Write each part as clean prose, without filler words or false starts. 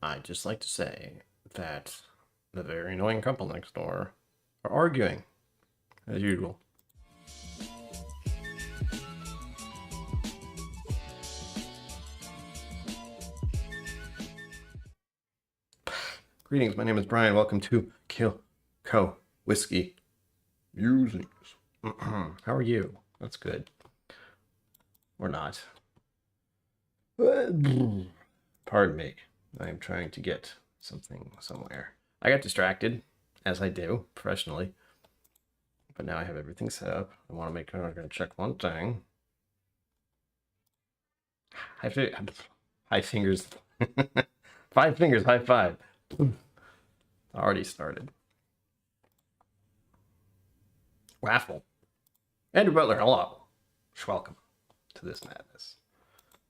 I'd just like to say that the very annoying couple next door are arguing, as usual. Greetings, my name is Brian. Welcome to KillCo Whiskey Musings. How are you? That's good. Or not. Pardon me. I am trying to get something somewhere. I got distracted, as I do professionally. But now I have everything set up. I want to make sure I'm going to check one thing. High fingers. 5 fingers, high five. Already started. Raffle. Andrew Butler, hello. Welcome to this madness.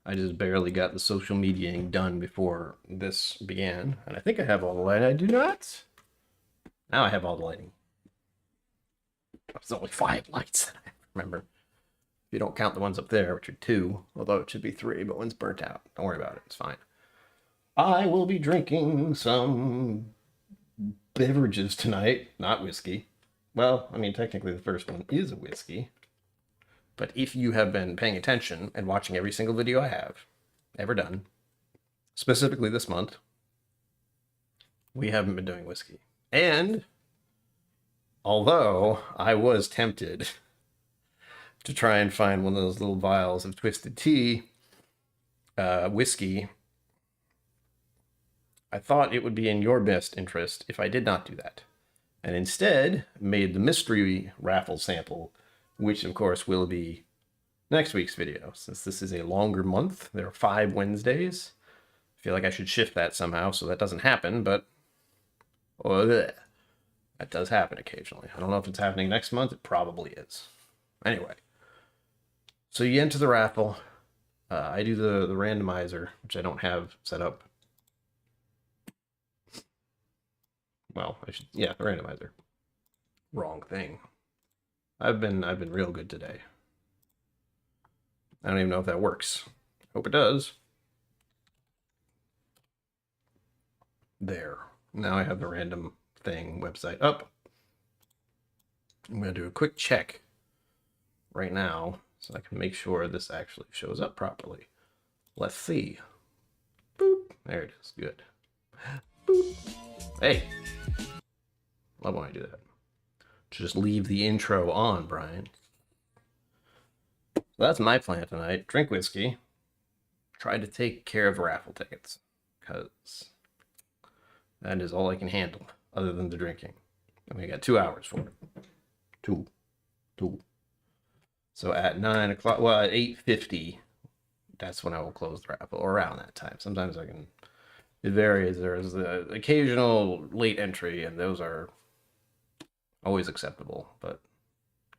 I just barely got the social mediaing done before this began, and I think I have all the lighting. I do not. Now I have all the lighting. There's only 5 lights, remember. If you don't count the ones up there, which are 2, although it should be 3, but one's burnt out. Don't worry about it, it's fine. I will be drinking some beverages tonight, not whiskey. Well, I mean, technically the first one is a whiskey. But if you have been paying attention and watching every single video I have ever done, specifically this month, we haven't been doing whiskey. And although I was tempted to try and find one of those little vials of twisted tea whiskey, I thought it would be in your best interest if I did not do that, and instead made the mystery raffle sample, which of course will be next week's video. Since this is a longer month, there are 5 Wednesdays. I feel like I should shift that somehow so that doesn't happen, but that does happen occasionally. I don't know if it's happening next month. It probably is. Anyway, so you enter the raffle. I do the randomizer, which I don't have set up. Well, I should, yeah, the randomizer. Wrong thing. I've been real good today. I don't even know if that works. Hope it does. There. Now I have the random thing website up. I'm going to do a quick check right now so I can make sure this actually shows up properly. Let's see. Boop. There it is. Good. Boop. Hey. Love when I do that. Just leave the intro on, Brian. So that's my plan tonight. Drink whiskey. Try to take care of raffle tickets. Because that is all I can handle, other than the drinking. And we got 2 hours for it. Two. So at 9 o'clock, well, at 8:50, that's when I will close the raffle, or around that time. Sometimes I can, it varies. There's the occasional late entry, and those are always acceptable, but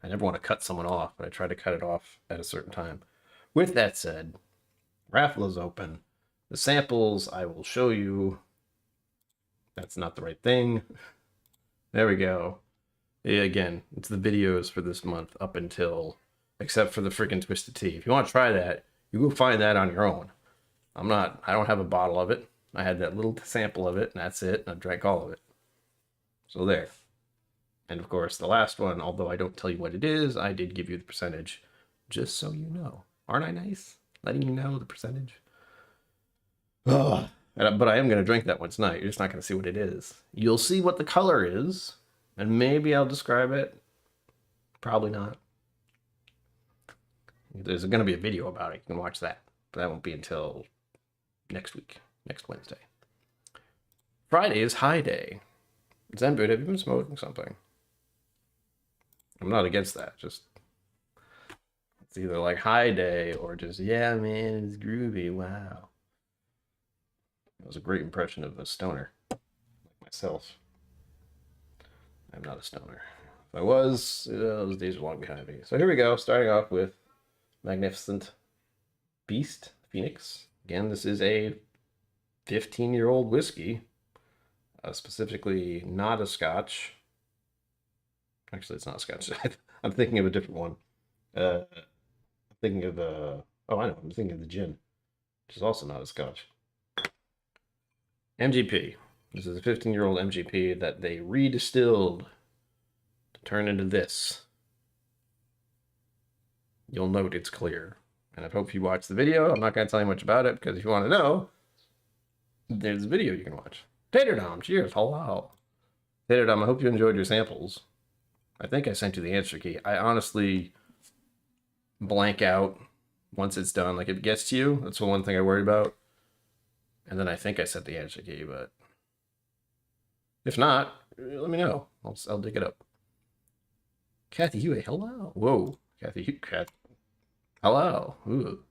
I never want to cut someone off, but I try to cut it off at a certain time. With that said, raffle is open. The samples I will show you. That's not the right thing. There we go. Yeah, again, it's the videos for this month up until, except for the freaking twisted tea. If you want to try that, you go find that on your own. I don't have a bottle of it. I had that little sample of it, and that's it, and I drank all of it. So there. And of course, the last one, although I don't tell you what it is, I did give you the percentage, just so you know. Aren't I nice? Letting you know the percentage. Ugh. But I am going to drink that one tonight. You're just not going to see what it is. You'll see what the color is, and maybe I'll describe it. Probably not. There's going to be a video about it. You can watch that. But that won't be until next week, next Wednesday. Friday is high day. Zenboot, have you been smoking something? I'm not against that. Just, it's either like high day or just, yeah, man, it's groovy. Wow. That was a great impression of a stoner, like myself. I'm not a stoner. If I was, those days are long behind me. So here we go, starting off with Magnificent Beast Phoenix. Again, this is a 15-year-old whiskey, specifically not a Scotch. Actually, it's not Scotch. I'm thinking of a different one. I'm thinking of oh, I know. I'm thinking of the gin, which is also not a Scotch. MGP. This is a 15-year-old MGP that they redistilled to turn into this. You'll note it's clear. And I hope you watch the video. I'm not going to tell you much about it because if you want to know, there's a video you can watch. Tater Dom, cheers. Hello. Tater Dom, I hope you enjoyed your samples. I think I sent you the answer key. I honestly blank out once it's done. Like, if it gets to you, that's the one thing I worry about. And then I think I sent the answer key, but if not, let me know. I'll dig it up. Kathy Huey, hello. Whoa. Kathy, hello. Ooh.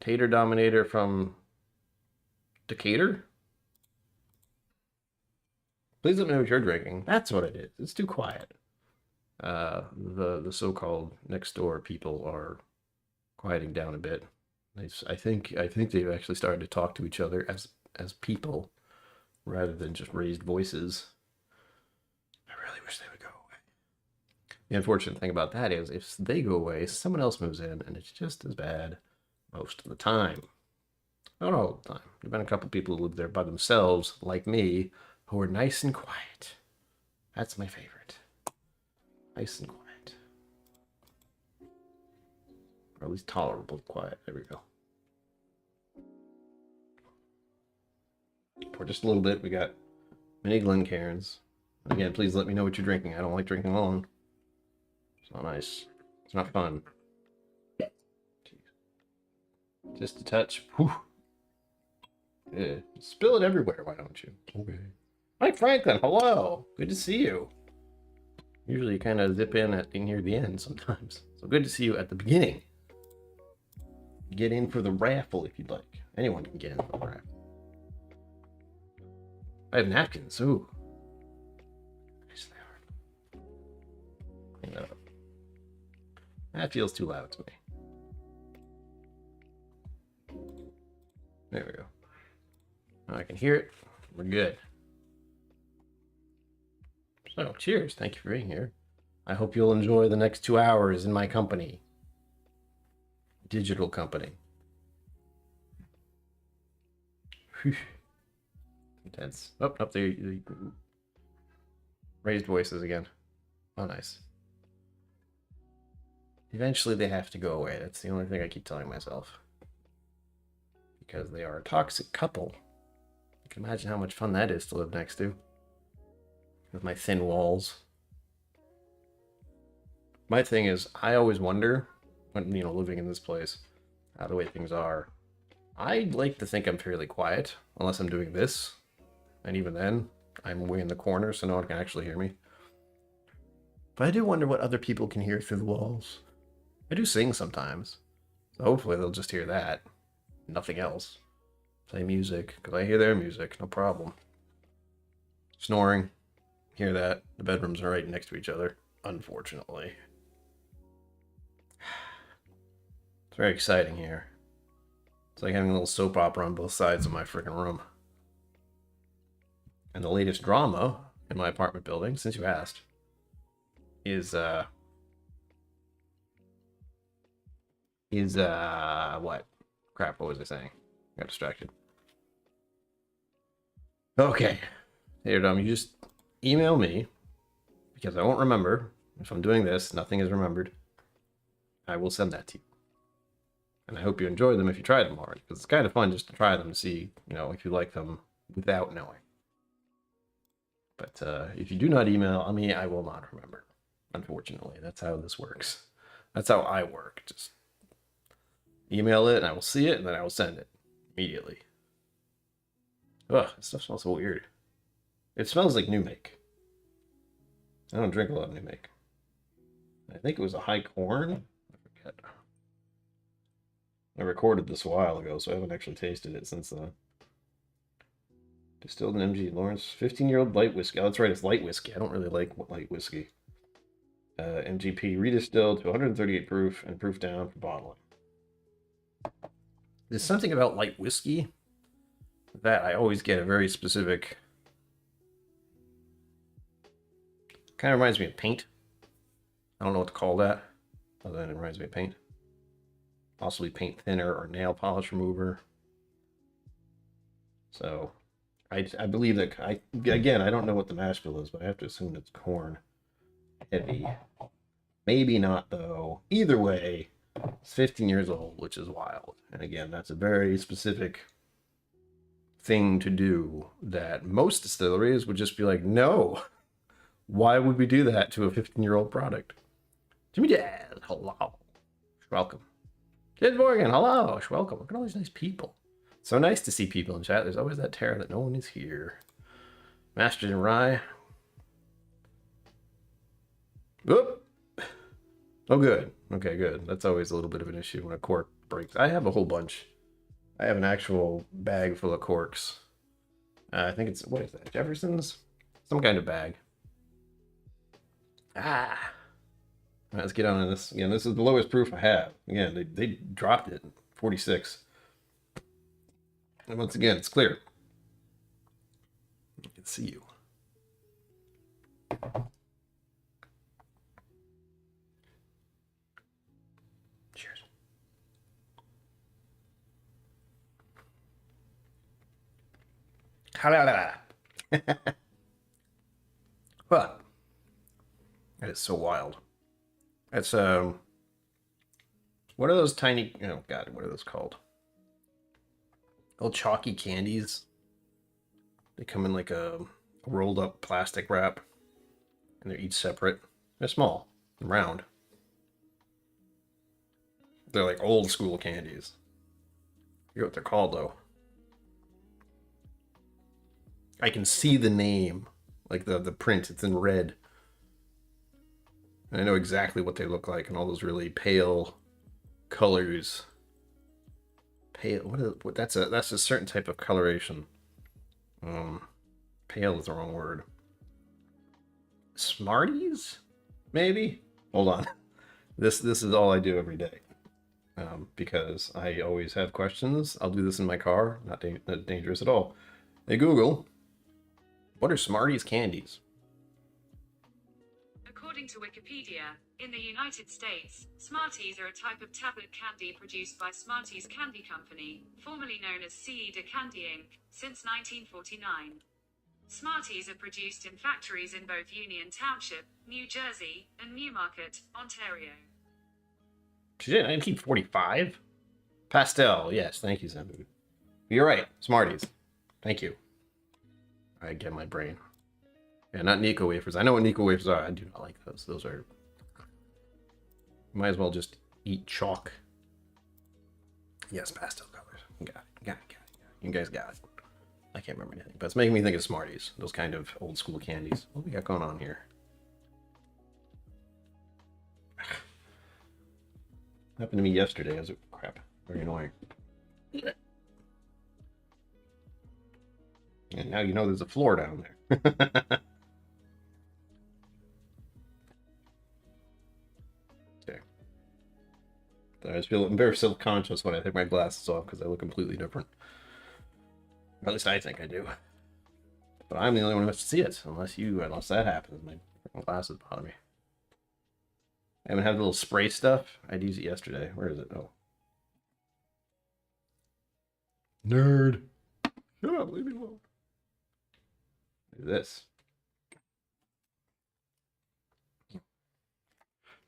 Tater Dominator from Decatur? Please let me know what you're drinking. That's what it is. It's too quiet. The so-called next door people are quieting down a bit. I think they've actually started to talk to each other as people rather than just raised voices. I really wish they would go away. The unfortunate thing about that is if they go away, someone else moves in and it's just as bad most of the time. Not all the time. There've been a couple people who live there by themselves, like me, who are nice and quiet. That's my favorite. Nice and quiet. Or at least tolerably quiet. There we go. Pour just a little bit. We got mini Glencairns. Again, please let me know what you're drinking. I don't like drinking alone. It's not nice. It's not fun. Jeez. Just a touch. Whew. Yeah. Spill it everywhere, why don't you? Okay. Mike Franklin, hello. Good to see you. Usually you kind of zip in near the end sometimes. So good to see you at the beginning. Get in for the raffle if you'd like. Anyone can get in for the raffle. I have napkins. Ooh. Nice they are. Clean that up. That feels too loud to me. There we go. Now I can hear it. We're good. So, cheers. Thank you for being here. I hope you'll enjoy the next 2 hours in my company. Digital company. Whew. Intense. Oh, up there. Raised voices again. Oh, nice. Eventually they have to go away. That's the only thing I keep telling myself. Because they are a toxic couple. You can imagine how much fun that is to live next to. With my thin walls. My thing is, I always wonder, when, living in this place, the way things are, I like to think I'm fairly quiet, unless I'm doing this. And even then, I'm way in the corner, so no one can actually hear me. But I do wonder what other people can hear through the walls. I do sing sometimes, so hopefully they'll just hear that. Nothing else. Play music, because I hear their music, no problem. Snoring, hear that. The bedrooms are right next to each other, unfortunately. It's very exciting here. It's like having a little soap opera on both sides of my freaking room. And the latest drama in my apartment building, since you asked, is what? Crap, what was I saying? Got distracted. Okay. Hey, Dom, you just email me, because I won't remember. If I'm doing this, nothing is remembered. I will send that to you. And I hope you enjoy them if you try them already, because it's kind of fun just to try them to see, if you like them without knowing. But if you do not email me, I will not remember. Unfortunately, that's how this works. That's how I work. Just email it, and I will see it, and then I will send it immediately. Ugh, this stuff smells so weird. It smells like new make. I don't drink a lot of new make. I think it was a high corn. I forget. I recorded this a while ago, so I haven't actually tasted it since then. Distilled in MG Lawrence. 15-year-old light whiskey. Oh, that's right, it's light whiskey. I don't really like light whiskey. MGP redistilled to 138 proof and proof down for bottling. There's something about light whiskey that I always get a very specific... Kind of reminds me of paint. I don't know what to call that, other than it reminds me of paint. Possibly paint thinner or nail polish remover. So I believe that again, I don't know what the mash bill is, but I have to assume it's corn heavy. Maybe not though. Either way, it's 15 years old, which is wild. And again, that's a very specific thing to do that most distilleries would just be like, no. Why would we do that to a 15-year-old product? Jimmy Jazz, hello. Welcome. Kid Morgan, hello. Welcome. Look at all these nice people. So nice to see people in chat. There's always that terror that no one is here. Mastered in Rye. Oop. Oh, good. Okay, good. That's always a little bit of an issue when a cork breaks. I have a whole bunch. I have an actual bag full of corks. I think it's, what is that, Jefferson's? Some kind of bag. Ah. Right, let's get on to this. Again, this is the lowest proof I have. Again, they dropped it, 46. And once again, it's clear. I can see you. Cheers. But that is so wild. That's what are those tiny, oh god, what are those called? Little chalky candies. They come in like a rolled up plastic wrap, and they're each separate. They're small and round. They're like old school candies. I forget what they're called though. I can see the name, like the print. It's in red. And I know exactly what they look like, and all those really pale colors. Pale. What? That's a certain type of coloration. Pale is the wrong word. Smarties, maybe. Hold on. This is all I do every day, because I always have questions. I'll do this in my car. Not dangerous at all. Hey Google, what are Smarties candies? According to Wikipedia, in the United States, Smarties are a type of tablet candy produced by Smarties Candy Company, formerly known as CE de Candy Inc., since 1949. Smarties are produced in factories in both Union Township, New Jersey, and Newmarket, Ontario. Shit, 1945? Pastel, yes, thank you, Zambu. You're right, Smarties. Thank you. I get my brain. Yeah, not Nico wafers. I know what Nico wafers are. I do not like those. Those are... Might as well just eat chalk. Yes, pastel colors. Got it. You guys got it. I can't remember anything, but it's making me think of Smarties. Those kind of old school candies. What do we got going on here? Happened to me yesterday. Crap. Very annoying. And now you know there's a floor down there. I just feel very self-conscious when I take my glasses off because I look completely different. Or at least I think I do. But I'm the only one who has to see it, unless that happens. My glasses bother me. I haven't had the little spray stuff. I'd use it yesterday. Where is it? Oh. Nerd. Shut up, leave me alone. Do this.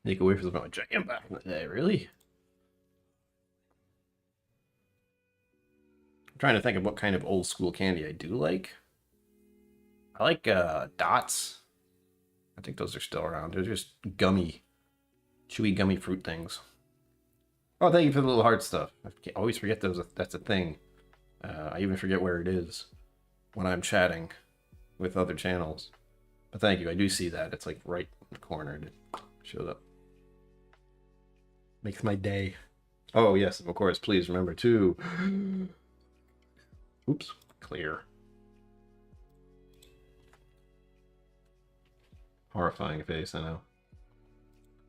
Nico wafers about my jam back in the day, really? I'm trying to think of what kind of old school candy I do like. I like Dots. I think those are still around. They're just gummy, chewy gummy fruit things. Oh, thank you for the little heart stuff. I always forget that's a thing. I even forget where it is when I'm chatting with other channels. But thank you, I do see that. It's like right in the corner. It shows up. Makes my day. Oh, yes, of course, please remember to... Oops, clear. Horrifying face, I know.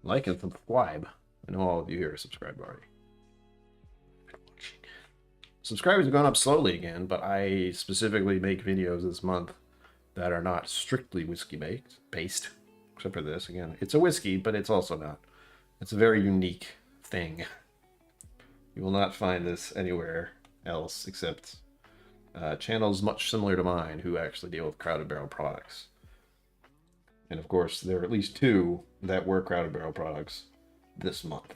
Like and subscribe. I know all of you here are subscribed already. Subscribers have gone up slowly again, but I specifically make videos this month that are not strictly whiskey based, except for this. Again, it's a whiskey, but it's also not. It's a very unique thing. You will not find this anywhere else except channels much similar to mine who actually deal with Crowded Barrel products. And of course, there are at least 2 that were Crowded Barrel products this month.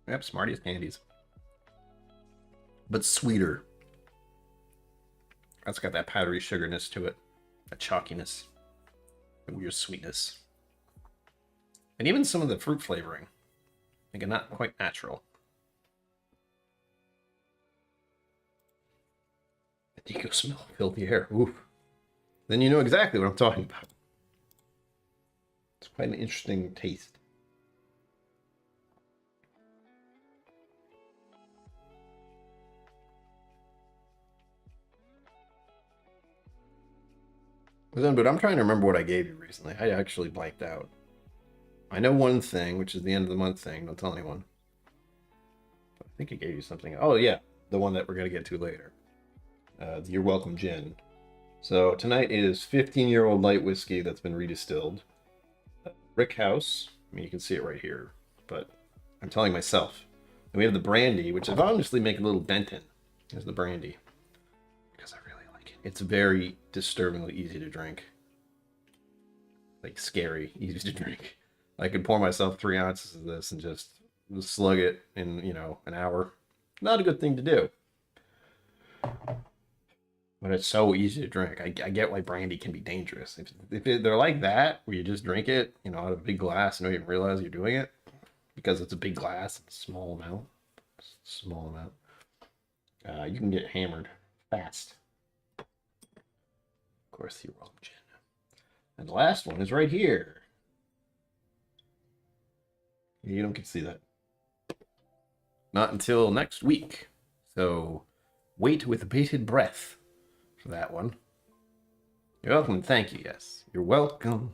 Yep, Smarties candies. But sweeter. That's got that powdery sugarness to it. That chalkiness. The weird sweetness. And even some of the fruit flavoring. Like, not quite natural. The deco smell filled the air. Oof. Then you know exactly what I'm talking about. It's quite an interesting taste. But I'm trying to remember what I gave you recently. I actually blanked out. I know one thing, which is the end of the month thing. Don't tell anyone. I think I gave you something. Oh, yeah. The one that we're going to get to later. The You're Welcome Gin. So tonight is 15-year-old light whiskey that's been redistilled. Rick House. I mean, you can see it right here. But I'm telling myself. And we have the brandy, which I've obviously make a little dent in. Here's the brandy. Because I really like it. It's very disturbingly easy to drink. Like, scary easy to drink. I could pour myself 3 ounces of this and just slug it in, you know, an hour. Not a good thing to do. But it's so easy to drink. I get why brandy can be dangerous. They're like that, where you just drink it, you know, out of a big glass and don't even realize you're doing it. Because it's a big glass, it's a small amount. Small amount. You can get hammered fast. Of course, the rum gin. And the last one is right here. You don't get to see that. Not until next week. So wait with bated breath for that one. You're welcome. Thank you. Yes. You're welcome.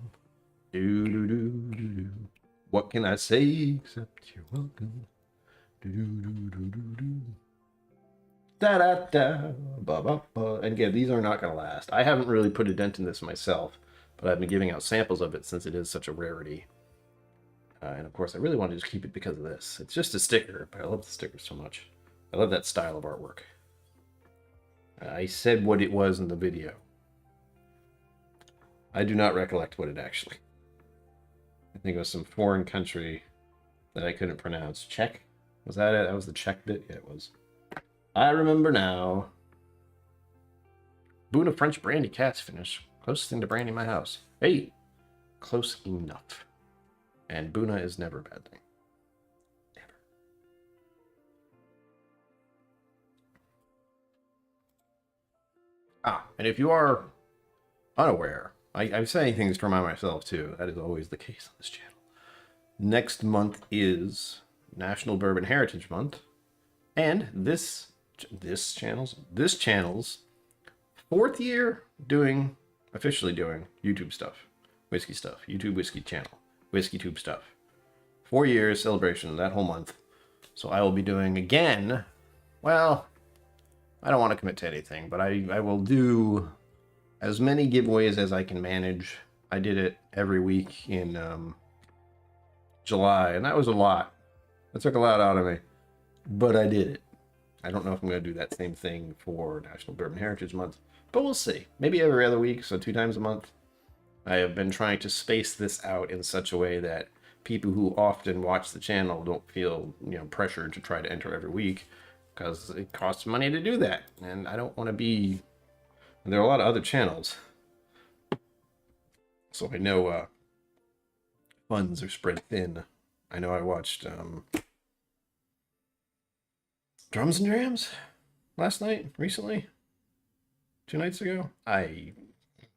Do, do, do, do, do. What can I say except you're welcome? Do, do, do, do, do, do. Da da da. Ba, ba, ba. And again, these are not going to last. I haven't really put a dent in this myself, but I've been giving out samples of it since it is such a rarity. And of course, I really want to just keep it because of this. It's just a sticker, but I love the sticker so much. I love that style of artwork. I said what it was in the video. I do not recollect what it actually. I think it was some foreign country that I couldn't pronounce. Czech? Was that it? That was the Czech bit? Yeah, it was. I remember now. Buna French brandy cat's finish. Closest thing to brandy in my house. Hey! Close enough. And Buna is never a bad thing. Never. And if you are unaware, I'm saying things to remind myself too. That is always the case on this channel. Next month is National Bourbon Heritage Month. And this channel's 4th year officially doing YouTube stuff. Whiskey stuff. YouTube whiskey channel. Whiskey tube stuff. 4 years celebration that whole month. So I will be doing again. Well, I don't want to commit to anything, but I will do as many giveaways as I can manage. I did it every week in July, and that was a lot. That took a lot out of me, but I did it. I don't know if I'm going to do that same thing for National Bourbon Heritage Month, but we'll see. Maybe every other week, so 2 times a month. I have been trying to space this out in such a way that people who often watch the channel don't feel, pressured to try to enter every week, because it costs money to do that, and I don't want to be. And there are a lot of other channels, so I know funds are spread thin. I know I watched Drums and Drams recently, 2 nights ago.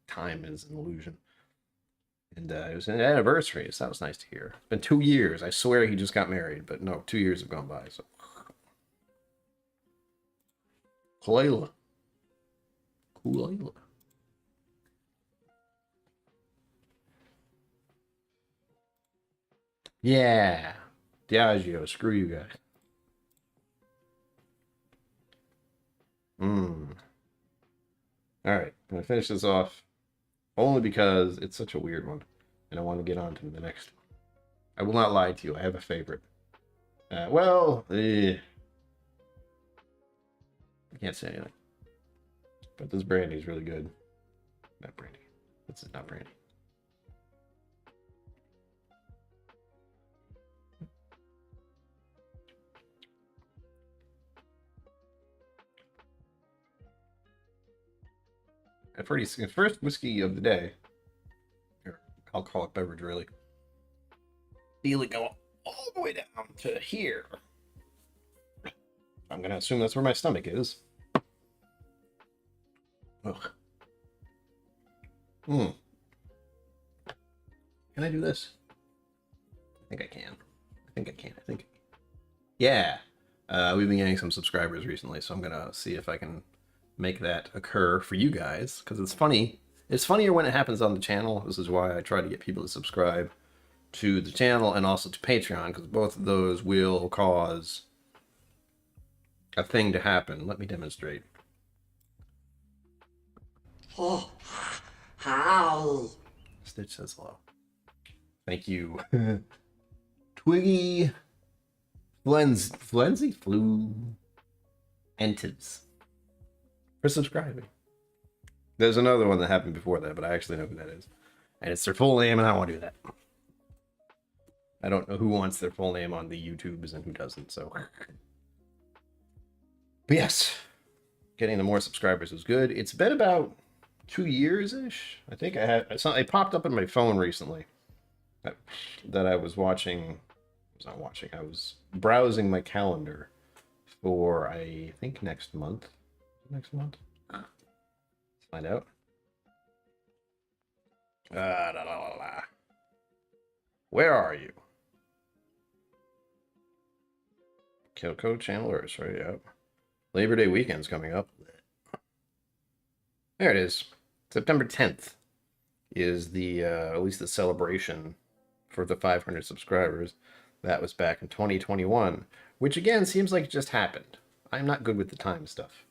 Time is an illusion. And it was an anniversary, so that was nice to hear. It's been 2 years. I swear he just got married, but no, 2 years have gone by. So, Kulayla. Yeah. Diageo, screw you guys. Alright, I'm going to finish this off only because it's such a weird one, and I want to get on to the next one. I will not lie to you. I have a favorite. I can't say anything. But this brandy is really good. Not brandy. This is not brandy. First whiskey of the day. Or alcoholic beverage, really. Feel it go all the way down to here. I'm gonna assume that's where my stomach is. Ugh. Can I do this? I think I can. Yeah. We've been getting some subscribers recently, so I'm gonna see if I can make that occur for you guys, because it's funny. It's funnier when it happens on the channel. This is why I try to get people to subscribe to the channel and also to Patreon, because both of those will cause a thing to happen. Let me demonstrate. Oh, how? Stitch says hello. Thank you. Twiggy Flenzy Flu Entives for subscribing. There's another one that happened before that, but I actually know who that is. And it's their full name, and I don't want to do that. I don't know who wants their full name on the YouTubes and who doesn't, so. But yes, getting the more subscribers was good. It's been about 2 years-ish. I think I had something. It popped up in my phone recently that I was watching. I was browsing my calendar for, I think, next month. Let's find out. Where are you? KillCo channelers, right? Yep. Labor Day weekend's coming up. There it is. September 10th is the at least the celebration for the 500 subscribers. That was back in 2021, which again seems like it just happened. I'm not good with the time stuff.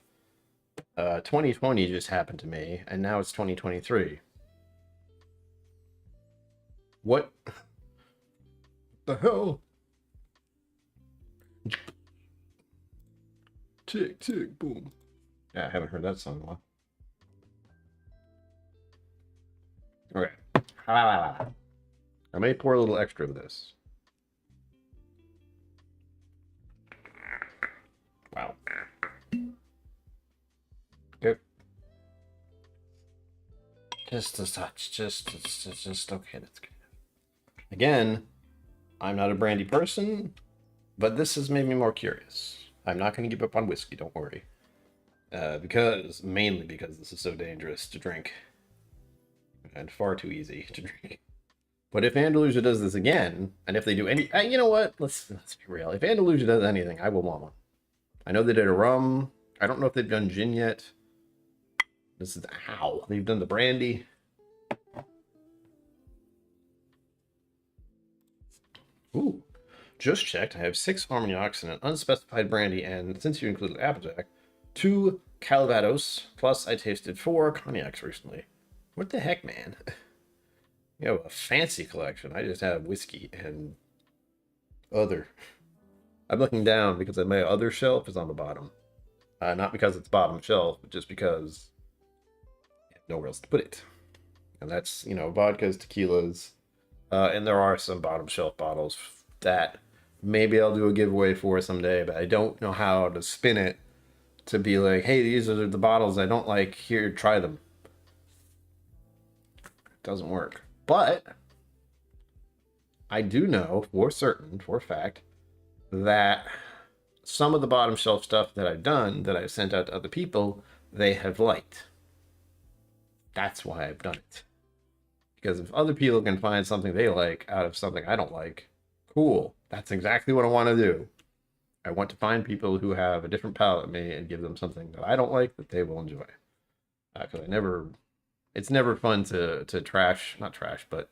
2020 just happened to me, and now it's 2023. What the hell? Tick, tick, boom. Yeah, I haven't heard that song in a while. Okay. I may pour a little extra of this. Wow. Okay. Just a touch. Just okay, that's good. Again, I'm not a brandy person, but this has made me more curious. I'm not going to give up on whiskey, don't worry. Mainly because this is so dangerous to drink. And far too easy to drink. But if Andalusia does this again, and if they do any... you know what? Let's be real. If Andalusia does anything, I will want one. I know they did a rum. I don't know if they've done gin yet. This is how. They've done the brandy. Ooh. Just checked. I have 6 Armagnacs and an unspecified brandy, and since you included Applejack, 2 Calvados, plus I tasted 4 cognacs recently. What the heck, man? You have a fancy collection. I just have whiskey and other. I'm looking down because my other shelf is on the bottom. Not because it's bottom shelf, but just because I have nowhere else to put it. And that's, vodkas, tequilas, and there are some bottom shelf bottles that maybe I'll do a giveaway for someday, but I don't know how to spin it to be like, hey, these are the bottles I don't like. Here, try them. It doesn't work. But I do know for certain, for a fact, that some of the bottom shelf stuff that I've done, that I've sent out to other people, they have liked. That's why I've done it. Because if other people can find something they like out of something I don't like, cool. That's exactly what I want to do. I want to find people who have a different palate than me and give them something that I don't like that they will enjoy. Because it's never fun to not trash, but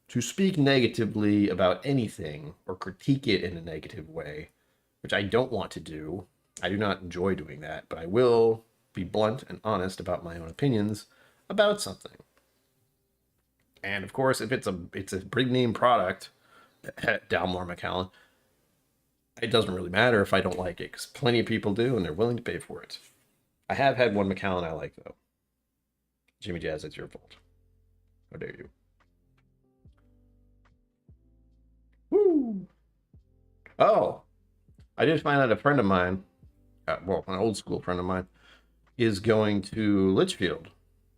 to speak negatively about anything or critique it in a negative way, which I don't want to do. I do not enjoy doing that, but I will be blunt and honest about my own opinions about something. And of course, if it's a big name product Dalmore Macallan. It doesn't really matter if I don't like it, because plenty of people do, and they're willing to pay for it. I have had one Macallan I like, though. Jimmy Jazz, it's your fault. How dare you? Woo! Oh, I did find out a friend of mine, well, an old school friend of mine, is going to Litchfield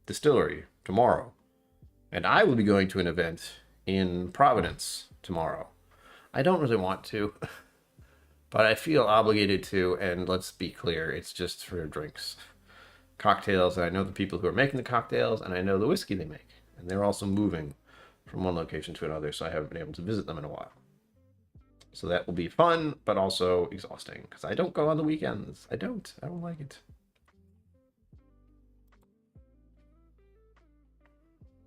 Distillery tomorrow. And I will be going to an event in Providence tomorrow. I don't really want to, but I feel obligated to, and let's be clear, it's just for drinks. Cocktails, and I know the people who are making the cocktails, and I know the whiskey they make. And they're also moving from one location to another, so I haven't been able to visit them in a while. So that will be fun, but also exhausting, because I don't go on the weekends. I don't like it.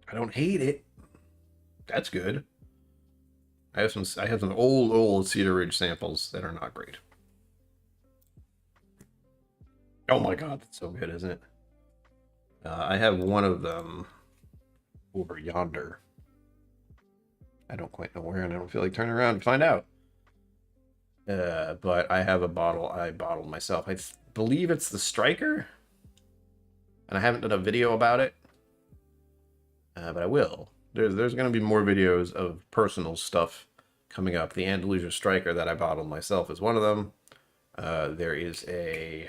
I don't hate it. That's good. I have some old Cedar Ridge samples that are not great. Oh my god, that's so good, isn't it? I have one of them over yonder. I don't quite know where, and I don't feel like turning around to find out. But I have a bottle I bottled myself. I believe it's the Striker, and I haven't done a video about it. But I will. There's going to be more videos of personal stuff coming up. The Andalusia Striker that I bottled myself is one of them. There is a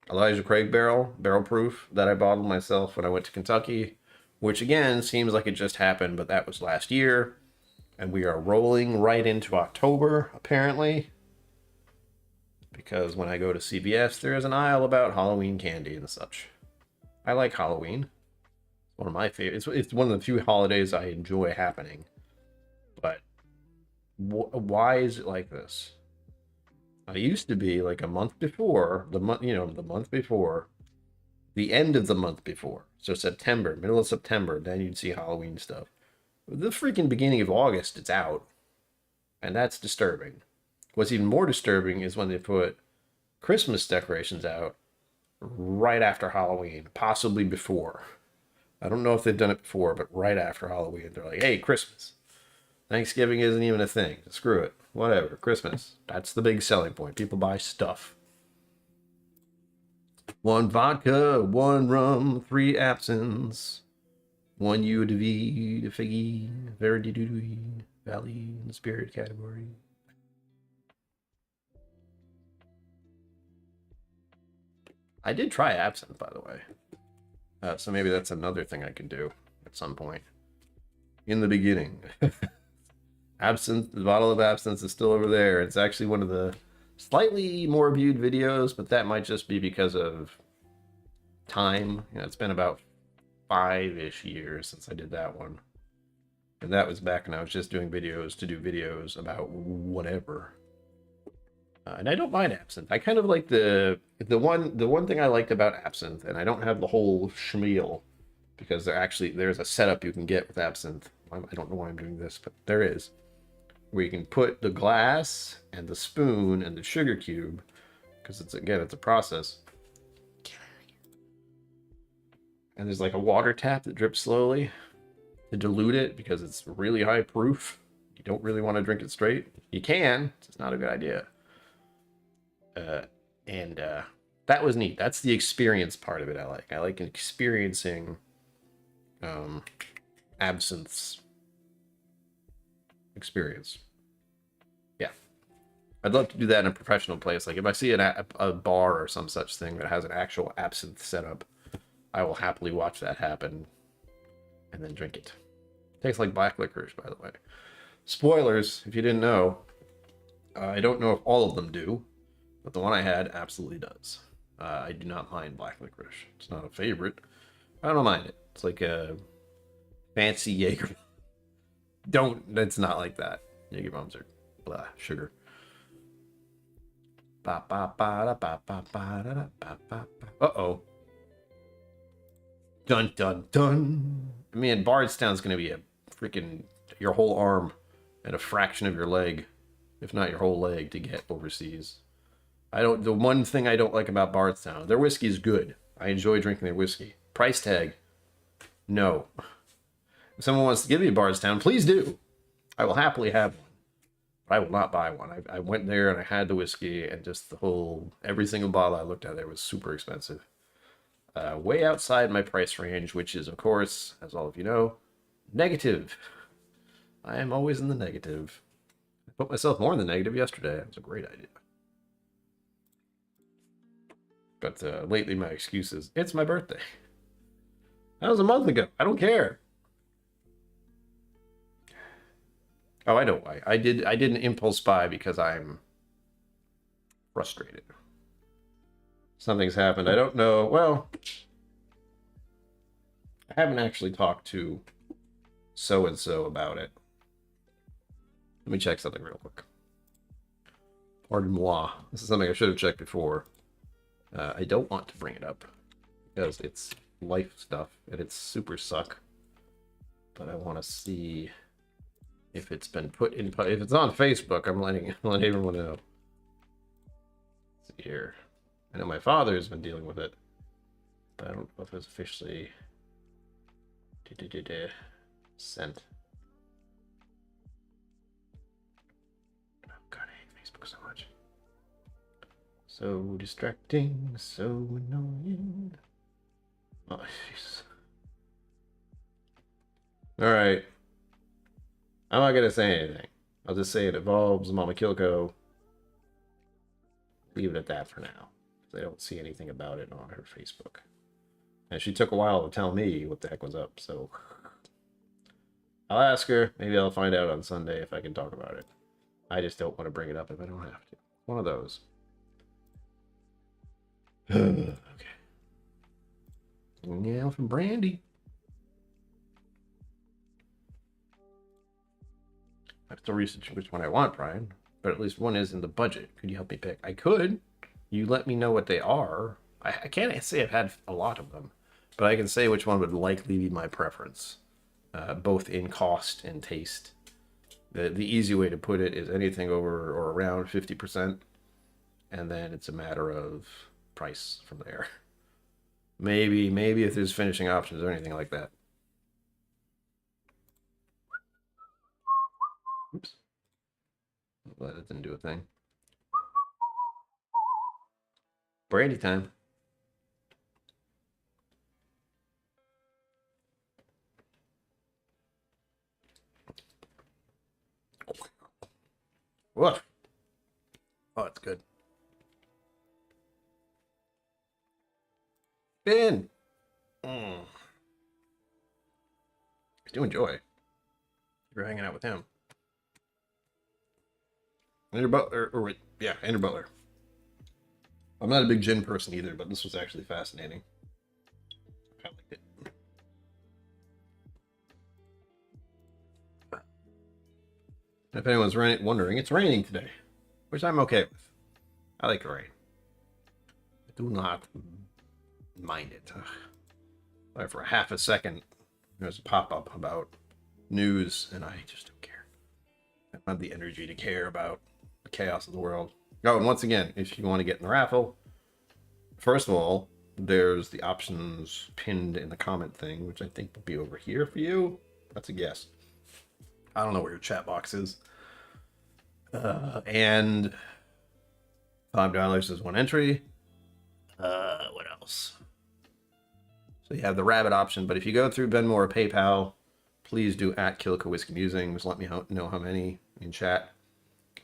Elijah Craig barrel proof that I bottled myself when I went to Kentucky, which again seems like it just happened, but that was last year. And we are rolling right into October, apparently. Because when I go to CVS, there is an aisle about Halloween candy and such. I like Halloween. One of my favorites. It's one of the few holidays I enjoy happening. But why is it like this? I used to be like a month before, the month before, the end of the month before. So September, middle of September, then you'd see Halloween stuff. The freaking beginning of August, it's out. And that's disturbing. What's even more disturbing is when they put Christmas decorations out right after Halloween, possibly before. I don't know if they've done it before, but right after Halloween, they're like, hey, Christmas. Thanksgiving isn't even a thing. Screw it. Whatever. Christmas. That's the big selling point. People buy stuff. 1 vodka, 1 rum, 3 absinthes, 1 eau de vie, de figgy, verde dudui, valley in the spirit category. I did try absinthe, by the way. So maybe that's another thing I can do at some point. In the beginning. Absinthe, the bottle of absinthe is still over there. It's actually one of the slightly more viewed videos, but that might just be because of time. It's been about 5-ish years since I did that one. And that was back when I was just doing videos to do videos about whatever. And I don't mind absinthe. I kind of like the one thing I liked about absinthe, and I don't have the whole schmeal because there's a setup you can get with absinthe. I don't know why I'm doing this, but there is, where you can put the glass and the spoon and the sugar cube, because it's a process. And there's like a water tap that drips slowly to dilute it because it's really high proof. You don't really want to drink it straight. You can, it's just not a good idea. And that was neat. That's the experience part of it I like. I like experiencing absinthe's experience. Yeah. I'd love to do that in a professional place. Like if I see a bar or some such thing that has an actual absinthe setup, I will happily watch that happen and then drink it. Tastes like black licorice, by the way. Spoilers, if you didn't know. I don't know if all of them do, but the one I had absolutely does. I do not mind black licorice. It's not a favorite. I don't mind it. It's like a fancy Jaeger. It's not like that. Jaeger bombs are blah, sugar. Uh-oh. Dun, dun, dun. I mean, Bardstown's going to be a freaking, your whole arm and a fraction of your leg, if not your whole leg, to get overseas. The one thing I don't like about Bardstown, their whiskey is good. I enjoy drinking their whiskey. Price tag, no. If someone wants to give me Bardstown, please do. I will happily have one, but I will not buy one. I went there and I had the whiskey, and just every single bottle I looked at there was super expensive. Way outside my price range, which is, of course, as all of you know, negative. I am always in the negative. I put myself more in the negative yesterday. It was a great idea. But lately, my excuse is, it's my birthday. That was a month ago. I don't care. Oh, I know why. I did an impulse buy because I'm frustrated. Something's happened. I don't know. Well, I haven't actually talked to so-and-so about it. Let me check something real quick. Pardon moi. This is something I should have checked before. I don't want to bring it up because it's life stuff and it's super suck. But I want to see if it's been put in. If it's on Facebook, I'm letting everyone know. Let's see here. I know my father has been dealing with it, but I don't know if it's officially sent. Oh God, I hate Facebook so much. So distracting, so annoying. Oh, jeez. All right. I'm not gonna say anything. I'll just say it involves Mama KillCo. Leave it at that for now. I don't see anything about it on her Facebook. And she took a while to tell me what the heck was up, so I'll ask her. Maybe I'll find out on Sunday if I can talk about it. I just don't want to bring it up if I don't have to. One of those. Okay. Now from Brandy. I have to research which one I want, Brian. But at least one is in the budget. Could you help me pick? I could. You let me know what they are. I can't say I've had a lot of them, but I can say which one would likely be my preference, both in cost and taste. The easy way to put it is anything over or around 50%, and then it's a matter of price from there. Maybe if there's finishing options or anything like that. Oops. I'm glad it didn't do a thing. Brandy time. What? Oh, it's good. Ben. I do enjoy. You're hanging out with him. Andrew Butler, Andrew Butler. I'm not a big gin person either, but this was actually fascinating. I liked it. If anyone's wondering, it's raining today, which I'm okay with. I like rain. I do not mind it. But for a half a second, there's a pop-up about news, and I just don't care. I don't have the energy to care about the chaos of the world. Oh, and once again, if you want to get in the raffle, first of all, there's the options pinned in the comment thing, which I think will be over here for you. That's a guess. I don't know where your chat box is. And $5 is one entry. What else? So you have the rabbit option, but if you go through Venmo or PayPal, please do at KillCo Whiskey Musings. Let me know how many in chat,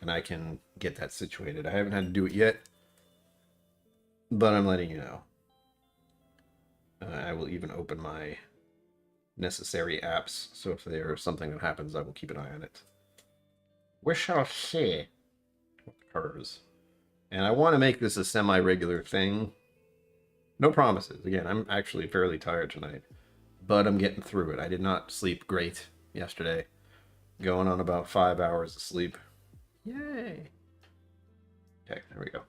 and I can get that situated. I haven't had to do it yet, but I'm letting you know. I will even open my necessary apps, so if there's something that happens, I will keep an eye on it. We shall see what occurs. And I want to make this a semi-regular thing. No promises. Again, I'm actually fairly tired tonight, but I'm getting through it. I did not sleep great yesterday. Going on about 5 hours of sleep. Yay. Okay, there we go.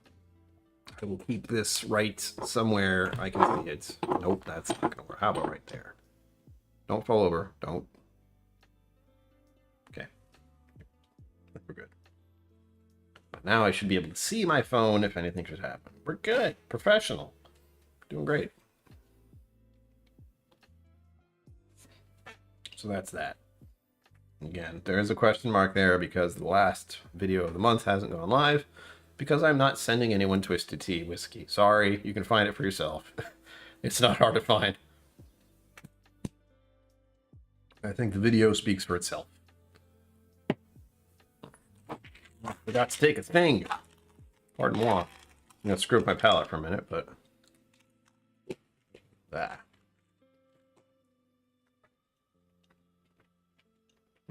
I will keep this right somewhere I can see it. Nope, that's not going to work. How about right there? Don't fall over. Don't. Okay. We're good. But now I should be able to see my phone if anything should happen. We're good. Professional. Doing great. So that's that. Again, there is a question mark there because the last video of the month hasn't gone live because I'm not sending anyone Twisted Tea whiskey. Sorry, you can find it for yourself. It's not hard to find. I think the video speaks for itself. Forgot to take a thing. Pardon moi. I'm gonna screw up my palate for a minute, but that.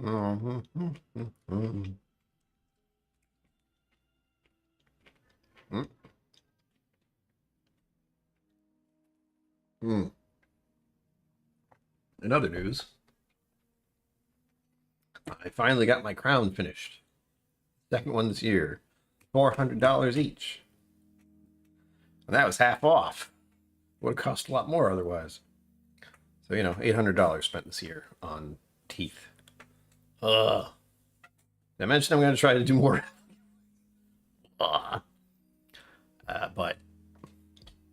In other news, I finally got my crown finished. Second one this year. $400 each. And that was half off. Would have cost a lot more otherwise. So, you know, $800 spent this year on teeth. I mentioned I'm going to try to do more. But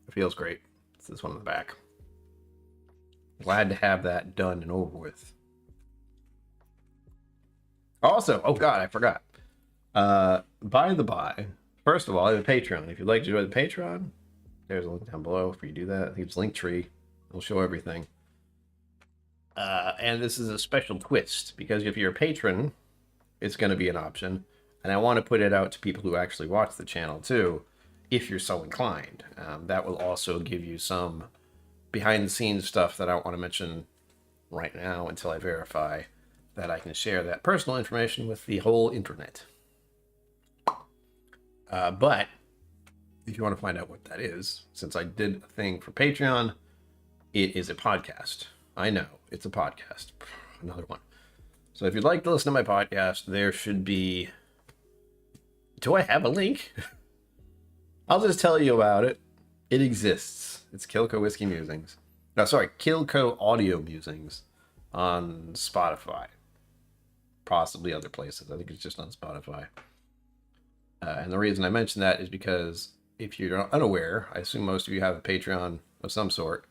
it feels great. It's this one in the back. Glad to have that done and over with. Also, oh god, I forgot. By the by, first of all, I have a Patreon. If you'd like to join the Patreon, there's a link down below for you to do that. I think it's Linktree. It'll show everything. And this is a special twist because if you're a patron, it's going to be an option. And I want to put it out to people who actually watch the channel too, if you're so inclined. That will also give you some behind the scenes stuff that I don't want to mention right now until I verify that I can share that personal information with the whole internet. But if you want to find out what that is, since I did a thing for Patreon, it is a podcast. I know, it's a podcast. Another one. So if you'd like to listen to my podcast, there should be... Do I have a link? I'll just tell you about it. It exists. It's KillCo Whiskey Musings. No, sorry, KillCo Audio Musings on Spotify. Possibly other places. I think it's just on Spotify. And the reason I mention that is because if you're unaware, I assume most of you have a Patreon of some sort.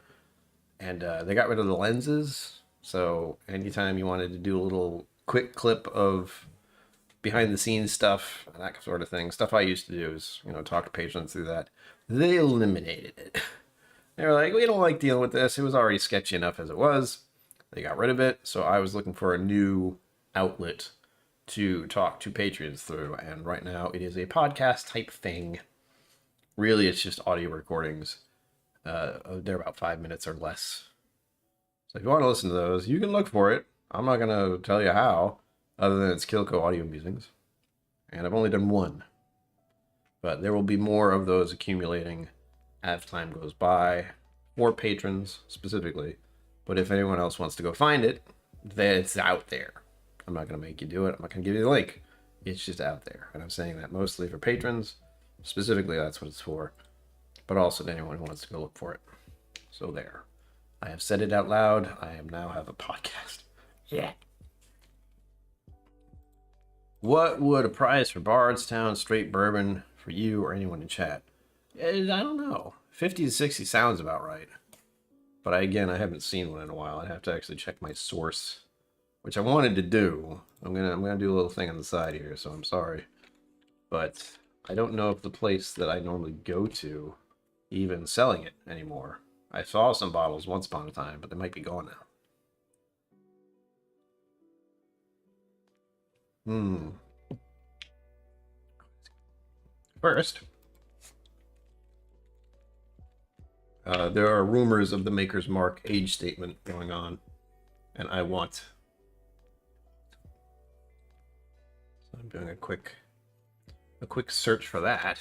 And they got rid of the lenses. So anytime you wanted to do a little quick clip of behind the scenes stuff and that sort of thing, stuff I used to do is, you know, talk to patrons through that. They eliminated it. They were like, we don't like dealing with this. It was already sketchy enough as it was. They got rid of it. So I was looking for a new outlet to talk to patrons through. And right now it is a podcast type thing. Really, it's just audio recordings. They're about 5 minutes or less. So if you want to listen to those, you can look for it. I'm not going to tell you how, other than it's KillCo Audio Musings. And I've only done one. But there will be more of those accumulating as time goes by, for patrons specifically. But if anyone else wants to go find it, then it's out there. I'm not going to make you do it. I'm not going to give you the link. It's just out there. And I'm saying that mostly for patrons. Specifically, that's what it's for. But also to anyone who wants to go look for it. So there. I have said it out loud. I now have a podcast. Yeah. What would a prize for Bardstown straight bourbon for you or anyone in chat? I don't know. 50 to 60 sounds about right. But I haven't seen one in a while. I'd have to actually check my source, which I wanted to do. I'm gonna do a little thing on the side here, so I'm sorry. But I don't know if the place that I normally go to even selling it anymore. I saw some bottles once upon a time, but they might be gone now. First, there are rumors of the Maker's Mark age statement going on, and I want. So I'm doing a quick search for that,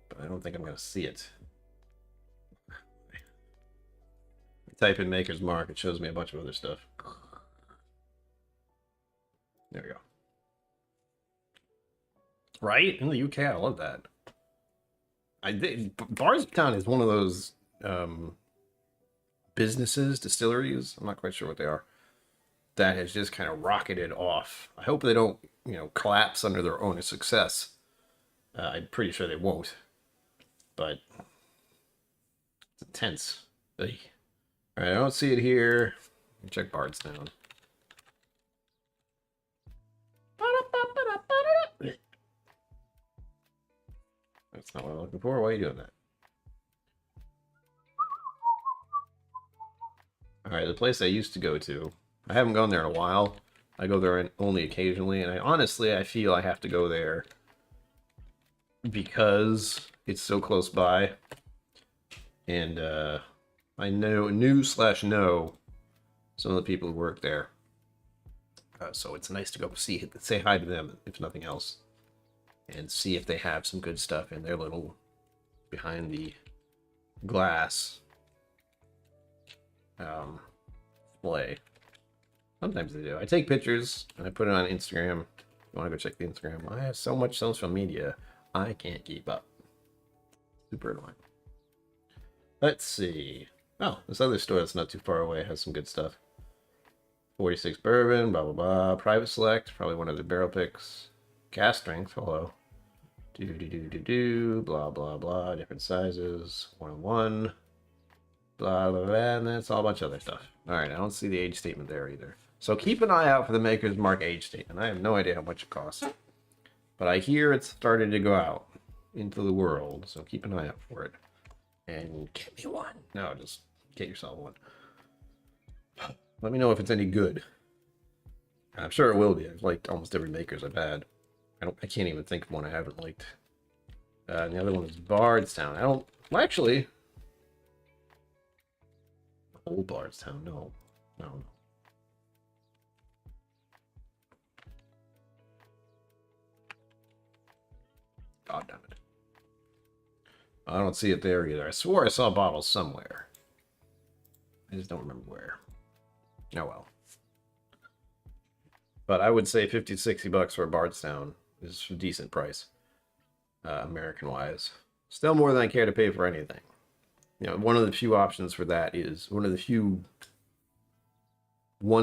but I don't think I'm going to see it. Type in Maker's Mark, it shows me a bunch of other stuff. There we go. Right? In the UK, I love that. Bardstown is one of those businesses, distilleries, I'm not quite sure what they are, that has just kind of rocketed off. I hope they don't, collapse under their own success. I'm pretty sure they won't. But it's intense. Ugh. All right, I don't see it here. Check Bardstown. That's not what I'm looking for. Why are you doing that? Alright, the place I used to go to. I haven't gone there in a while. I go there only occasionally, and I feel I have to go there because it's so close by. And I knew some of the people who work there. So it's nice to go say hi to them, if nothing else. And see if they have some good stuff in their little behind the glass display. Sometimes they do. I take pictures and I put it on Instagram. If you want to go check the Instagram, I have so much social media, I can't keep up. Super annoying. Let's see. Oh, this other store that's not too far away has some good stuff. 46 bourbon, blah blah blah. Private select, probably one of the barrel picks. Cask strength, hello. Blah blah blah. Different sizes. 101. Blah blah blah. And that's all a bunch of other stuff. Alright, I don't see the age statement there either. So keep an eye out for the Maker's Mark age statement. I have no idea how much it costs. But I hear it's starting to go out into the world. So keep an eye out for it. And get me one. No, just get yourself one. Let me know if it's any good. I'm sure it will be. I've liked almost every Maker's I've had. I can't even think of one I haven't liked. And the other one is Bardstown. Well, actually, old Bardstown. No. God damn it. I don't see it there either. I swore I saw bottles somewhere. I just don't remember where. Oh well. But I would say 50 to 60 bucks for a Bardstown is a decent price. American-wise. Still more than I care to pay for anything. You know, one of the few options for that is, one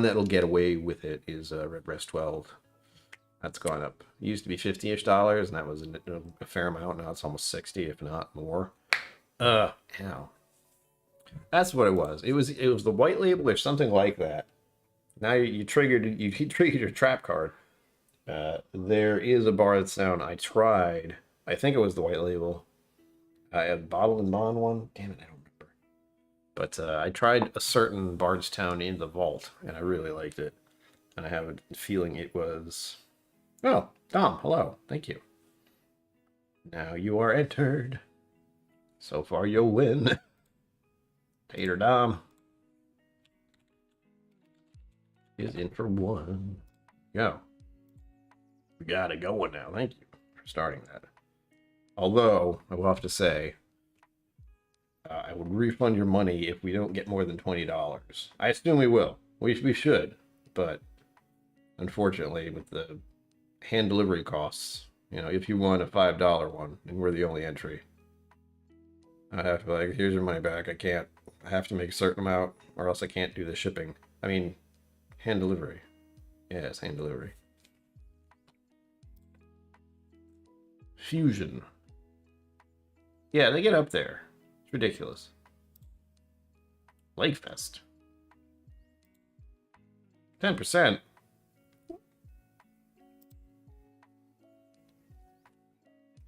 that'll get away with it is Redbreast 12. That's gone up. It used to be $50-ish, and that was a fair amount. Now it's almost 60, if not more. Ow. That's what it was. It was the white label or something like that. Now you triggered your trap card. There is a Bardstown I tried. I think it was the white label. I had Bottle and Bond one. Damn it, I don't remember. But I tried a certain Bardstown in the vault, and I really liked it. And I have a feeling it was... Oh, Dom, hello. Thank you. Now you are entered. So far you'll win. Tater Dom is in for one. Go. We got it going now. Thank you for starting that. Although, I will have to say, I would refund your money if we don't get more than $20. I assume we will. We should. But, unfortunately, with the hand delivery costs, you know, if you want a $5 one, and we're the only entry, I'd have to be like, here's your money back. I have to make a certain amount, or else I can't do the shipping. I mean, hand delivery. Yes, hand delivery. Fusion. Yeah, they get up there. It's ridiculous. Lakefest. 10%.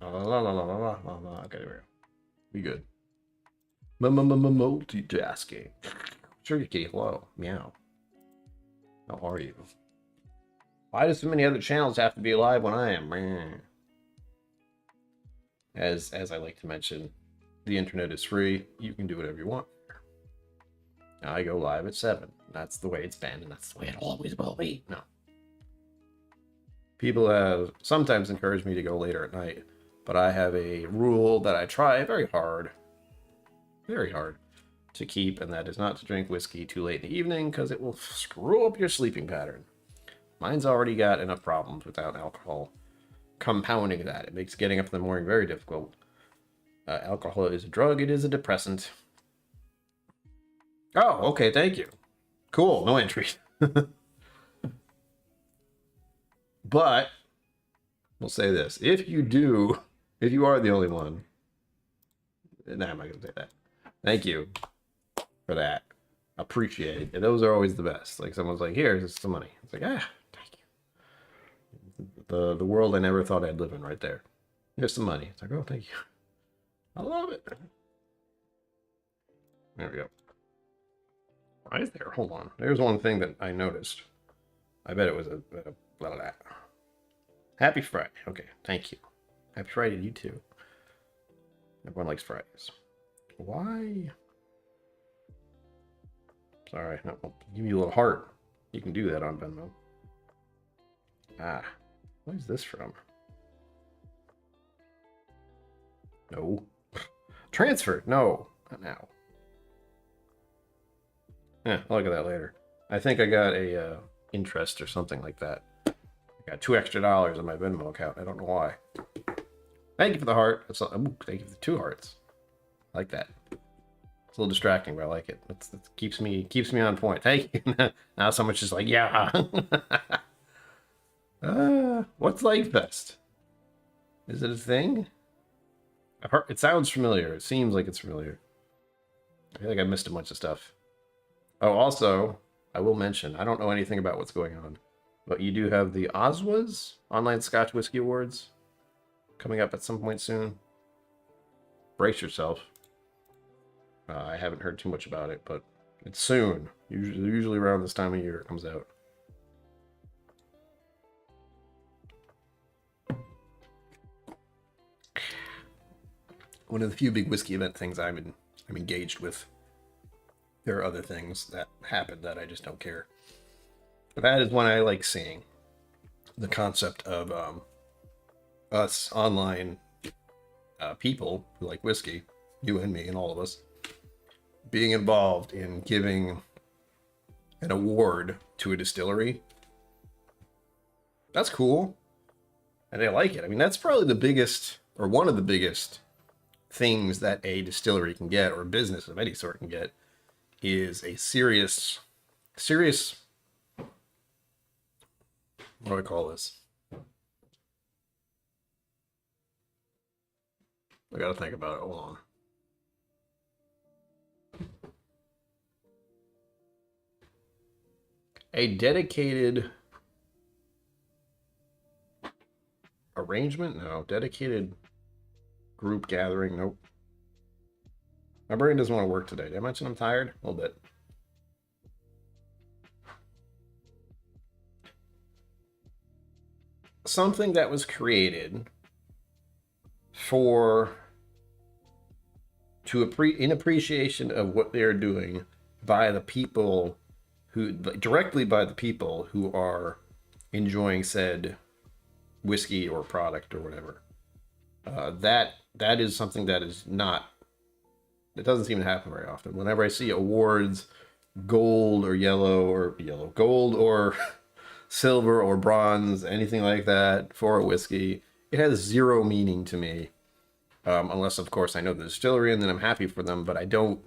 Okay, there we go. We good. Multitasking. Sure, kitty. Hello. Meow. How are you? Why do so many other channels have to be live when I am? As I like to mention, the internet is free. You can do whatever you want. I go live at 7. That's the way it's been, and that's the way it always will be. No. People have sometimes encouraged me to go later at night, but I have a rule that I try very hard to keep, and that is not to drink whiskey too late in the evening, because it will screw up your sleeping pattern. Mine's already got enough problems without alcohol compounding that. It makes getting up in the morning very difficult. Alcohol is a drug. It is a depressant. Oh, okay, thank you. Cool, no entry. But we'll say this. If you are the only one, nah, I'm not going to say that. Thank you for that. Appreciate it. And those are always the best. Like, someone's like, here's some money. It's like, thank you. The world I never thought I'd live in right there. Here's some money. It's like, oh, thank you. I love it. There we go. Why is there? Hold on. There's one thing that I noticed. I bet it was a blah, blah, blah. Happy Friday. Okay, thank you. Happy Friday to you too. Everyone likes Fridays. Why? Sorry, I'll give you a little heart. You can do that on Venmo. Ah, what is this from? No. Transfer? No, not now. Yeah, I'll look at that later. I think I got a interest or something like that. I got $2 extra on my Venmo account. I don't know why. Thank you for the heart. Ooh, thank you for the 2 hearts. I like that. It's a little distracting, but I like it. It keeps me on point. Thank you. Now someone's just like, yeah. What's Life Fest? Is it a thing? I've heard, it sounds familiar. It seems like it's familiar. I feel like I missed a bunch of stuff. Oh, also, I will mention, I don't know anything about what's going on, but you do have the Oswas Online Scotch Whiskey Awards coming up at some point soon. Brace yourself. I haven't heard too much about it, but it's soon. Usually around this time of year it comes out. One of the few big whiskey event things I'm engaged with. There are other things that happen that I just don't care. That is one I like seeing. The concept of us online people who like whiskey, you and me and all of us, being involved in giving an award to a distillery. That's cool. And I like it. I mean, that's probably the biggest, or one of the biggest things that a distillery can get, or a business of any sort can get, is a serious, what do I call this? I gotta think about it. Hold on. A dedicated arrangement? No. Dedicated group gathering? Nope. My brain doesn't want to work today. Did I mention I'm tired? A little bit. Something that was created in appreciation of what they're doing by the people directly by the people who are enjoying said whiskey or product or whatever. That is something that is not. It doesn't seem to happen very often. Whenever I see awards, gold or gold or silver or bronze, anything like that for a whiskey, it has zero meaning to me. Unless, of course, I know the distillery and then I'm happy for them, but I don't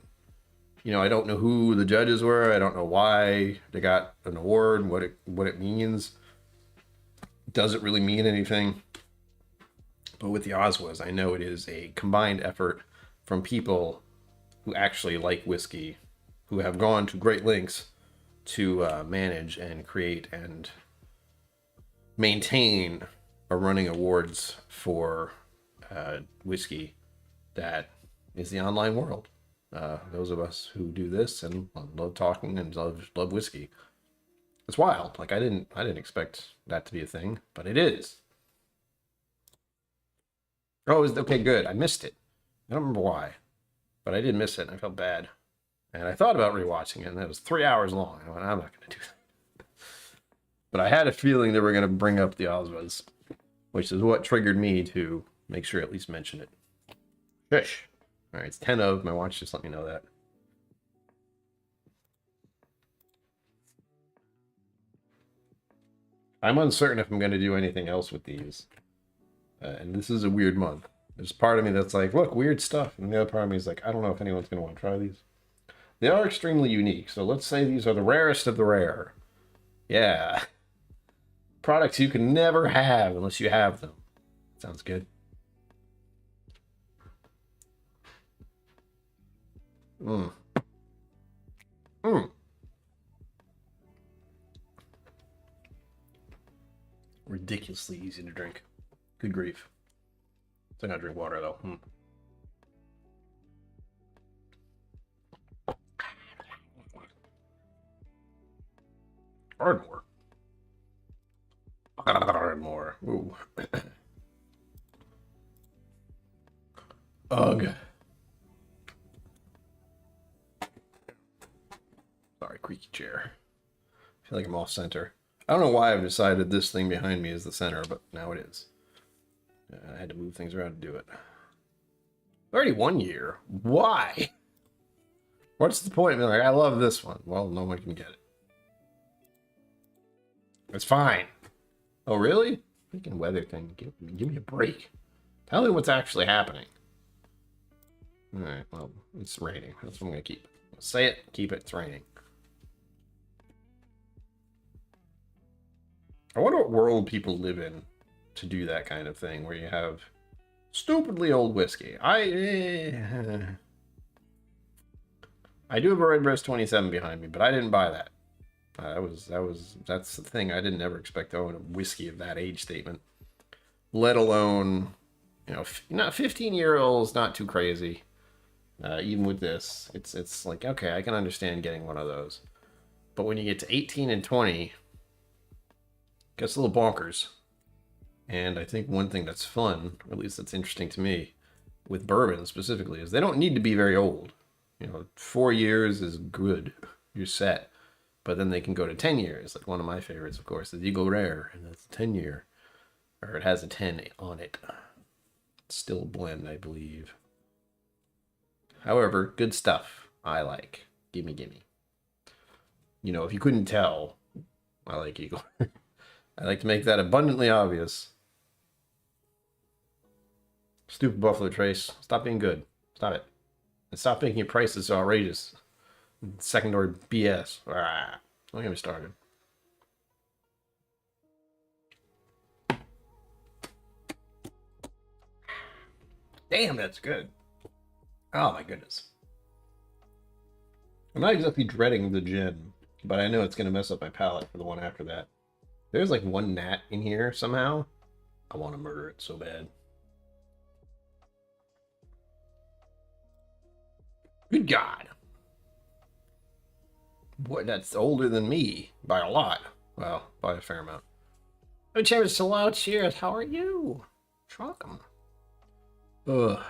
know who the judges were. I don't know why they got an award, what it means. Does it really mean anything? But with the Oswas, I know it is a combined effort from people who actually like whiskey, who have gone to great lengths to manage and create and maintain a running awards for whiskey that is the online world. Those of us who do this and love talking and love whiskey. It's wild. Like I didn't expect that to be a thing, but it is. Oh, okay, good. I missed it. I don't remember why, but I did miss it and I felt bad. And I thought about rewatching it and it was 3 hours long. I went, I'm not going to do that. But I had a feeling they were going to bring up the Oswas, which is what triggered me to make sure at least mention it. Fish. All right, it's 10 of. My watch just let me know that. I'm uncertain if I'm going to do anything else with these. And this is a weird month. There's part of me that's like, look, weird stuff. And the other part of me is like, I don't know if anyone's going to want to try these. They are extremely unique. So let's say these are the rarest of the rare. Yeah. Products you can never have unless you have them. Sounds good. Mm. ridiculously easy to drink. Good grief. So I gotta drink water though. Ardmore. Ardmore. Ooh. Ugh. Sorry, creaky chair. I feel like I'm off center. I don't know why I've decided this thing behind me is the center, but now it is. I had to move things around to do it. Already 1 year. Why? What's the point? Like, I love this one. Well, no one can get it. It's fine. Oh, really? Freaking weather thing. Give me a break. Tell me what's actually happening. Alright, well, it's raining. That's what I'm going to keep. Say it, keep it, it's raining. I wonder what world people live in to do that kind of thing, where you have stupidly old whiskey. I do have a Redbreast 27 behind me, but I didn't buy that. That's the thing. I didn't ever expect to own a whiskey of that age statement, let alone, you know, not 15-year-olds, not too crazy. Even with this, it's like, okay, I can understand getting one of those, but when you get to 18 and 20, it gets a little bonkers. And I think one thing that's fun, or at least that's interesting to me, with bourbon specifically, is they don't need to be very old. You know, 4 years is good. You're set. But then they can go to 10 years. Like one of my favorites, of course, is Eagle Rare, and that's a 10-year. Or it has a 10 on it. It's still a blend, I believe. However, good stuff. I like. Gimme, gimme. You know, if you couldn't tell, I like Eagle. I like to make that abundantly obvious. Stupid Buffalo Trace. Stop being good. Stop it. And stop making your prices so outrageous. Secondary BS. Ah, don't get me started. Damn, that's good. Oh my goodness. I'm not exactly dreading the gin, but I know it's going to mess up my palate for the one after that. There's like one gnat in here somehow. I want to murder it so bad. Good God. Boy, that's older than me by a lot. Well, by a fair amount. Oh, Chambers, hello, cheers. How are you? Welcome. Ugh.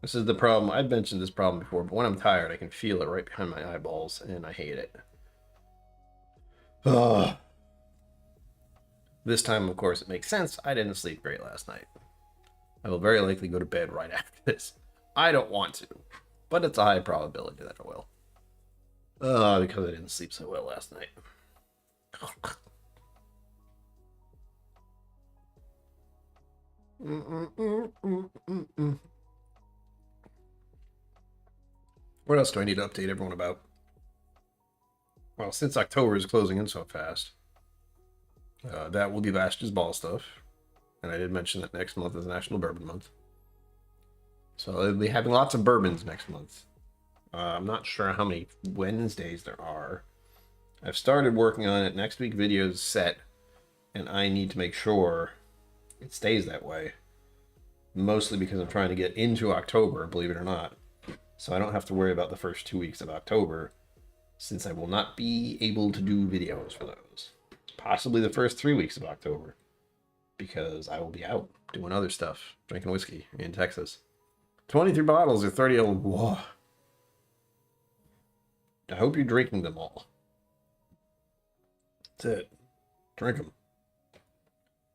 This is the problem. I've mentioned this problem before, but when I'm tired, I can feel it right behind my eyeballs, and I hate it. Ugh. This time, of course, it makes sense. I didn't sleep great last night. I will very likely go to bed right after this. I don't want to, but it's a high probability that I will. Because I didn't sleep so well last night. What else do I need to update everyone about? Well, since October is closing in so fast, that will be Vashta's Ball stuff. And I did mention that next month is National Bourbon Month. So I'll be having lots of bourbons next month. I'm not sure how many Wednesdays there are. I've started working on it. Next week video is set, and I need to make sure it stays that way. Mostly because I'm trying to get into October, believe it or not. So I don't have to worry about the first 2 weeks of October, since I will not be able to do videos for those. Possibly the first 3 weeks of October, because I will be out doing other stuff, drinking whiskey in Texas. 23 bottles or 30 old. Whoa. I hope you're drinking them all. That's it. Drink them.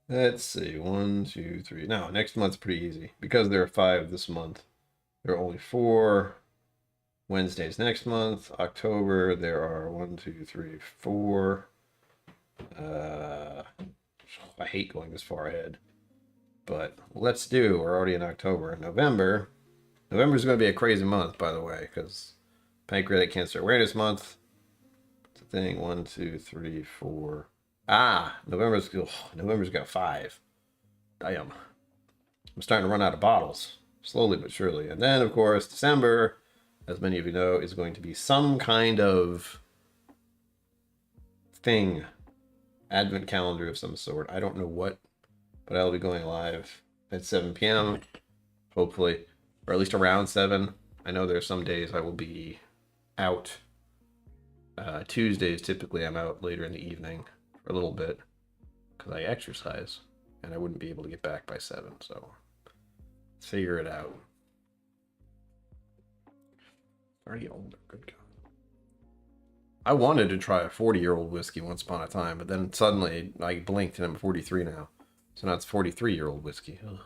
Let's see. 1, 2, 3. No, next month's pretty easy. Because there are 5 this month, there are only 4 Wednesdays next month. October, there are 1, 2, 3, 4. I hate going this far ahead. But let's do. We're already in October. November. November's going to be a crazy month, by the way, because Pancreatic Cancer Awareness Month. It's a thing. 1, 2, 3, 4. November's got 5. Damn. I'm starting to run out of bottles. Slowly but surely. And then, of course, December, as many of you know, is going to be some kind of thing advent calendar of some sort. I don't know what, but I'll be going live at 7 p.m. hopefully, or at least around 7. I know there's some days I will be out. Tuesdays, typically I'm out later in the evening for a little bit because I exercise and I wouldn't be able to get back by 7, so figure it out. Already older, good God. I wanted to try a 40-year-old whiskey once upon a time, but then suddenly I blinked and I'm 43 now. So now it's 43-year-old whiskey. Ugh.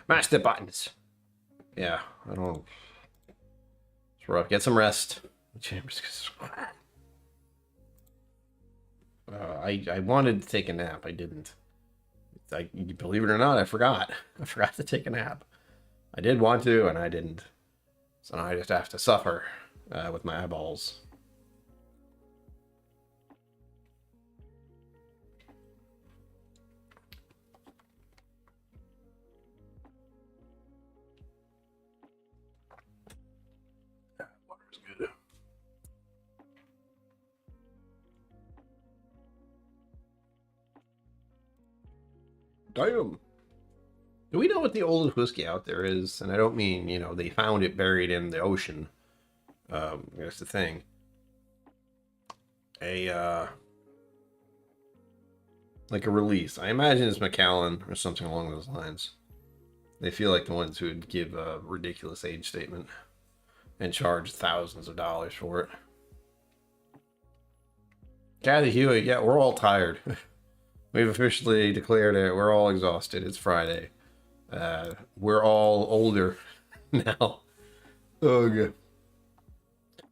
Mash the buttons. Yeah, I don't. It's rough. Get some rest. Chambers. I wanted to take a nap. I didn't. Believe it or not, I forgot. I forgot to take a nap. I did want to, and I didn't. So now I just have to suffer with my eyeballs. Water's good. Damn. Do we know what the oldest whiskey out there is? And I don't mean, you know, they found it buried in the ocean. That's the thing. Like a release. I imagine it's Macallan or something along those lines. They feel like the ones who would give a ridiculous age statement and charge thousands of dollars for it. Kathy Hewitt, yeah, we're all tired. We've officially declared it. We're all exhausted. It's Friday. We're all older now. Oh god.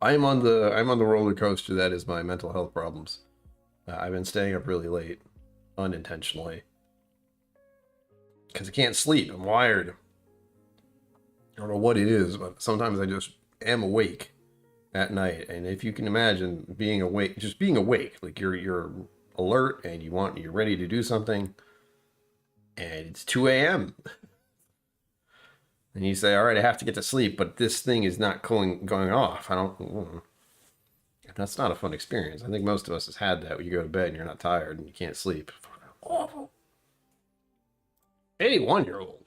I'm on the roller coaster that is my mental health problems. I've been staying up really late, unintentionally, because I can't sleep. I'm wired. I don't know what it is, but sometimes I just am awake at night. And if you can imagine being awake, just being awake, like you're alert and you're ready to do something, and it's 2 a.m. And you say, all right, I have to get to sleep, but this thing is not going off. That's not a fun experience. I think most of us has had that, where you go to bed and you're not tired and you can't sleep. Awful. 81-year-old.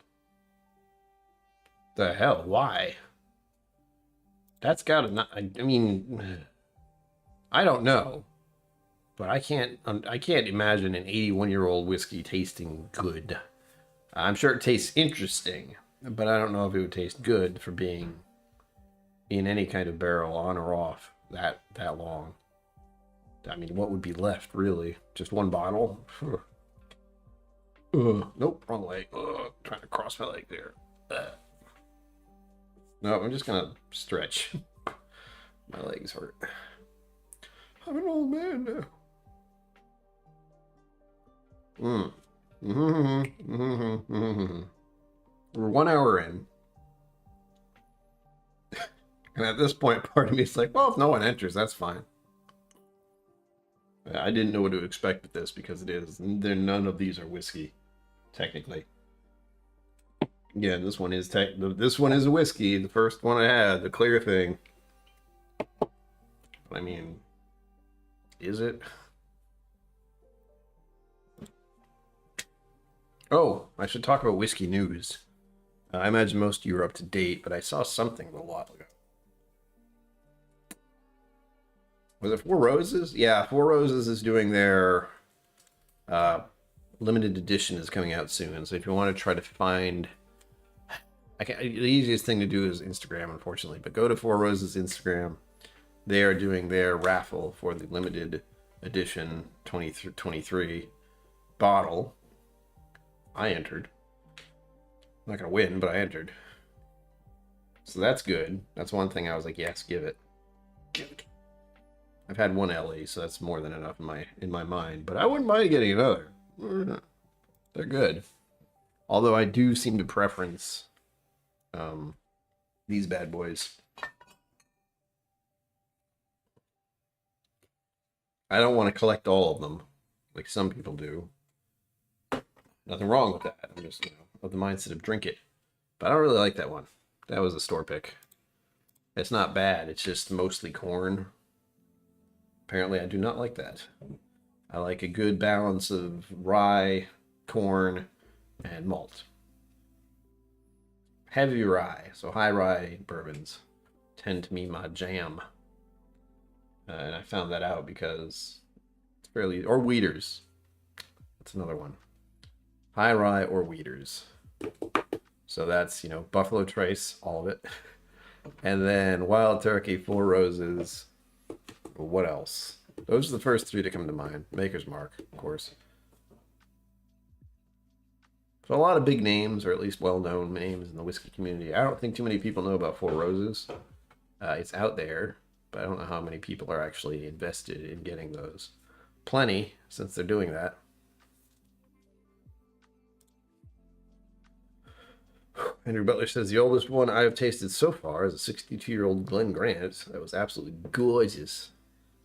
The hell? Why? That's gotta not. I mean, I don't know, but I can't imagine an 81-year-old whiskey tasting good. I'm sure it tastes interesting, but I don't know if it would taste good for being in any kind of barrel, on or off, that long. I mean, what would be left, really? Just one bottle? Nope, wrong leg. Trying to cross my leg there. No, I'm just gonna stretch. My legs hurt. I'm an old man now. We're 1 hour in. And at this point, part of me is like, well, if no one enters, that's fine. I didn't know what to expect with this because none of these are whiskey, technically. Yeah, this one is a whiskey. The first one I had, the clear thing. I mean, is it? Oh, I should talk about whiskey news. I imagine most of you are up to date, but I saw something a little while ago. Was it Four Roses? Yeah, Four Roses is doing their limited edition is coming out soon. So if you want to try to find, the easiest thing to do is Instagram, unfortunately. But go to Four Roses Instagram. They are doing their raffle for the limited edition 2023 bottle. I entered. I'm not gonna win, but I entered. So that's good. That's one thing I was like, yes, give it. I've had one LE, so that's more than enough in my mind. But I wouldn't mind getting another. They're good. Although I do seem to preference these bad boys. I don't want to collect all of them, like some people do. Nothing wrong with that. I'm just, of the mindset of drink it. But I don't really like that one. That was a store pick. It's not bad. It's just mostly corn. Apparently, I do not like that. I like a good balance of rye, corn, and malt. Heavy rye, so high rye bourbons tend to be my jam. And I found that out because it's fairly, or wheaters. That's another one. High rye or wheaters. So that's, Buffalo Trace, all of it. And then Wild Turkey, Four Roses. What else? Those are the first three to come to mind. Maker's Mark, of course. So a lot of big names, or at least well-known names in the whiskey community. I don't think too many people know about Four Roses. It's out there, but I don't know how many people are actually invested in getting those. Plenty, since they're doing that. Andrew Butler says, the oldest one I've tasted so far is a 62-year-old Glen Grant. That was absolutely gorgeous.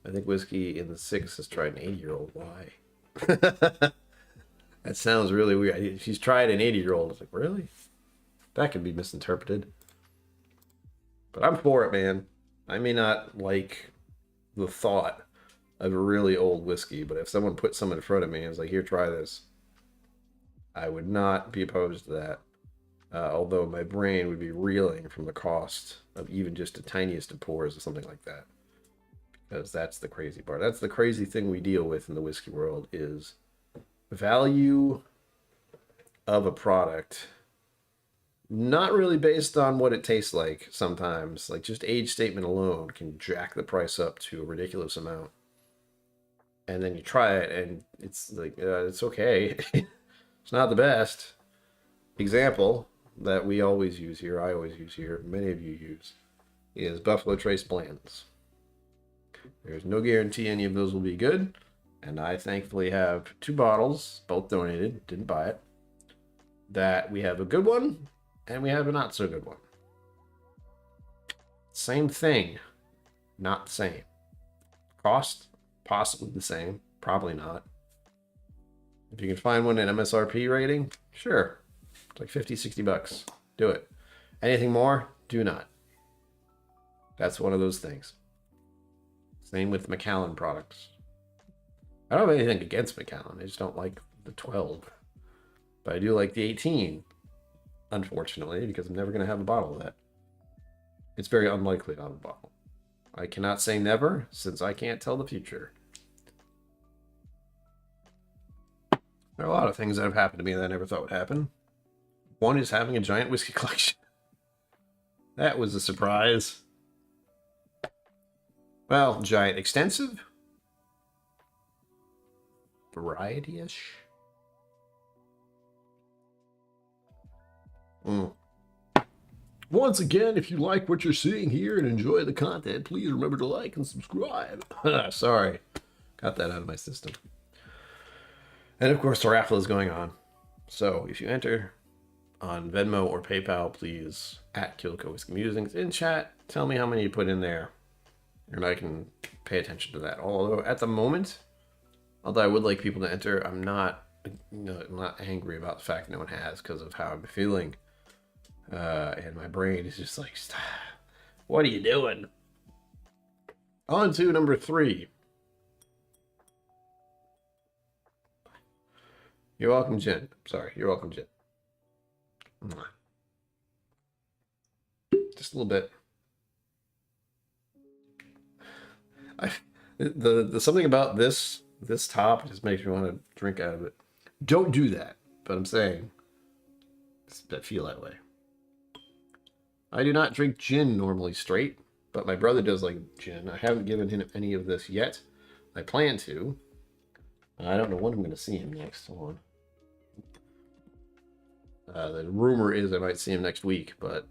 I think whiskey in the 6 has tried an 80-year-old. Why? That sounds really weird. She's tried an 80-year-old. It's like, really? That could be misinterpreted. But I'm for it, man. I may not like the thought of a really old whiskey, but if someone put some in front of me and was like, here, try this, I would not be opposed to that. Although my brain would be reeling from the cost of even just the tiniest of pours or something like that. Because that's the crazy part. That's the crazy thing we deal with in the whiskey world is value of a product not really based on what it tastes like sometimes. Like just age statement alone can jack the price up to a ridiculous amount. And then you try it and it's like, it's okay. It's not the best. Example that we always use here, I always use here, many of you use, is Buffalo Trace blends. There's no guarantee any of those will be good. And I thankfully have 2 bottles, both donated, didn't buy it, that we have a good one and we have a not so good one. Same thing, not the same. Cost, possibly the same, probably not. If you can find one at MSRP rating, sure. It's like 50, 60 bucks. Do it. Anything more, do not. That's one of those things. Same with Macallan products. I don't have anything against Macallan. I just don't like the 12. But I do like the 18, unfortunately, because I'm never going to have a bottle of that. It's very unlikely to have a bottle. I cannot say never, since I can't tell the future. There are a lot of things that have happened to me that I never thought would happen. One is having a giant whiskey collection. That was a surprise. Well, giant, extensive, variety-ish. Once again, if you like what you're seeing here and enjoy the content, please remember to like and subscribe. Sorry, got that out of my system. And of course, the raffle is going on. So if you enter on Venmo or PayPal, please at KillCo Whiskey Musings in chat, tell me how many you put in there, and I can pay attention to that. Although at the moment, although I would like people to enter, I'm not angry about the fact no one has because of how I'm feeling. And my brain is just like, stop. What are you doing? On to number 3. You're welcome, Jen. Sorry, you're welcome, Jen. Just a little bit. The something about this top just makes me want to drink out of it. Don't do that, but I'm saying I feel that way. I do not drink gin normally straight, but my brother does like gin. I haven't given him any of this yet. I plan to. I don't know when I'm going to see him next. Hold on. The rumor is I might see him next week, but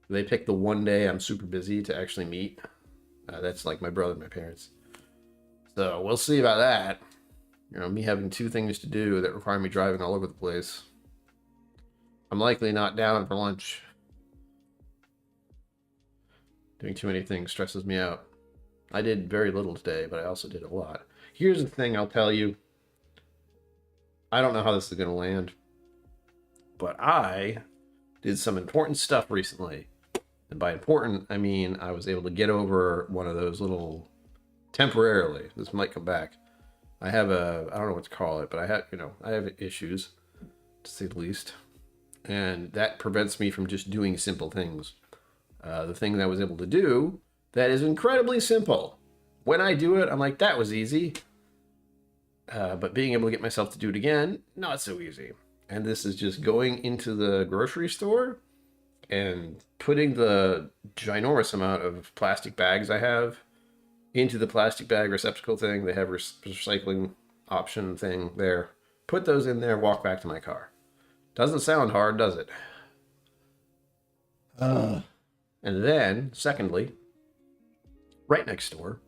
they picked the one day I'm super busy to actually meet. That's like my brother and my parents. So we'll see about that. Me having 2 things to do that require me driving all over the place. I'm likely not down for lunch. Doing too many things stresses me out. I did very little today, but I also did a lot. Here's the thing I'll tell you. I don't know how this is going to land, but I did some important stuff recently. And by important, I mean I was able to get over one of those little temporarily. This might come back. I have I don't know what to call it, but I have issues, to say the least. And that prevents me from just doing simple things. The thing that I was able to do that is incredibly simple. When I do it, I'm like, that was easy. But being able to get myself to do it again, not so easy. And this is just going into the grocery store and putting the ginormous amount of plastic bags I have into the plastic bag receptacle thing. They have recycling option thing there. Put those in there, walk back to my car. Doesn't sound hard, does it? And then, secondly, right next door,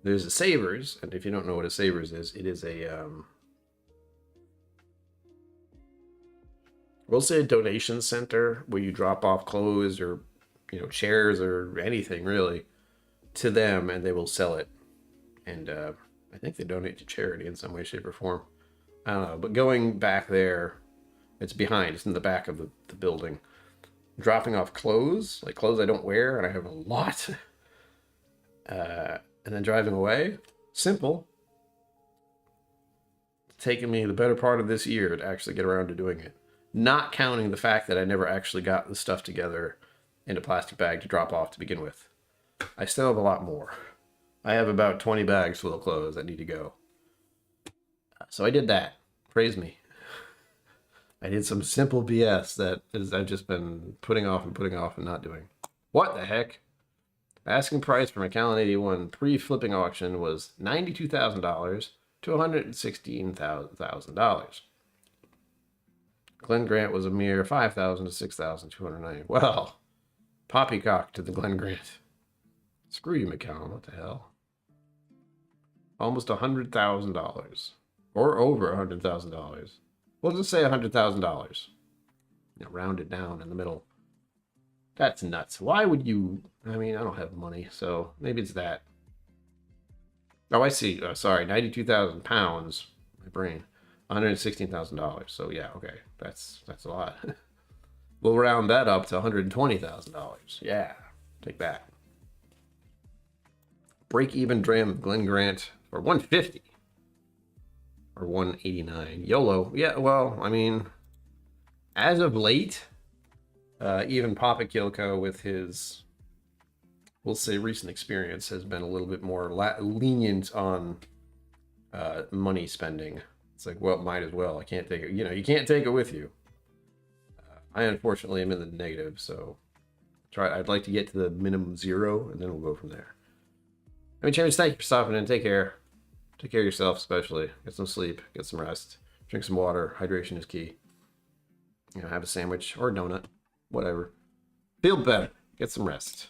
there's a Savers. And if you don't know what a Savers is, it is a, we'll say a donation center where you drop off clothes or, chairs or anything really to them, and they will sell it. And I think they donate to charity in some way, shape, or form. I don't know. But going back there, it's behind. It's in the back of the building. Dropping off clothes, like clothes I don't wear, and I have a lot. And then driving away. Simple. It's taken me the better part of this year to actually get around to doing it. Not counting the fact that I never actually got the stuff together in a plastic bag to drop off to begin with. I still have a lot more. I have about 20 bags full of clothes that need to go. So I did that. Praise me. I did some simple BS that I've just been putting off and not doing. What the heck? Asking price for Macallan 81 pre-flipping auction was $92,000 to $116,000. Glen Grant was a mere $5,000 to $6,290. Well, poppycock to the Glen Grant. Screw you, Macallan. What the hell? Almost $100,000. Or over $100,000. We'll just say $100,000. Round it down in the middle. That's nuts. Why would you... I mean, I don't have money, so maybe it's that. Oh, I see. Sorry, 92,000 pounds. My brain. $116,000. So yeah, okay. That's a lot. We'll round that up to $120,000. Yeah, take that. Break-even dram of Glen Grant for $150 or $189. YOLO. Yeah, well, I mean, as of late, even Papa KillCo with his, we'll say, recent experience has been a little bit more lenient on money spending. It's like, well, might as well. I can't take it. You can't take it with you. I unfortunately am in the negative, so I'd like to get to the minimum zero, and then we'll go from there. I mean, James, thank you for stopping in. Take care. Take care of yourself, especially. Get some sleep. Get some rest. Drink some water. Hydration is key. Have a sandwich or a donut. Whatever. Feel better. Get some rest.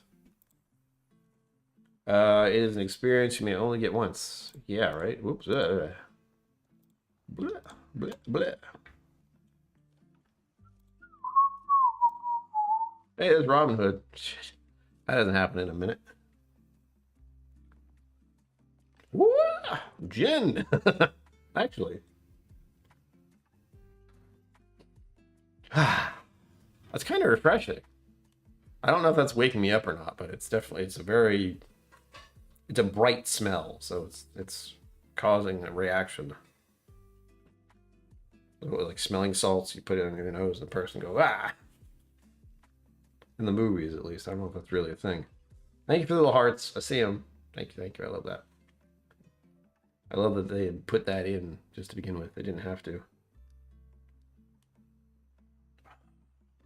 It is an experience you may only get once. Yeah, right? Whoops. Blah, blah, blah. Hey, there's Robin Hood. That doesn't happen in a minute. Woo! Gin! Actually. That's kind of refreshing. I don't know if that's waking me up or not, but it's definitely, it's a bright smell, so it's causing a reaction. Like smelling salts, you put it on your nose and the person goes, ah! In the movies, at least. I don't know if that's really a thing. Thank you for the little hearts. I see them. Thank you. I love that. I love that they had put that in just to begin with. They didn't have to. It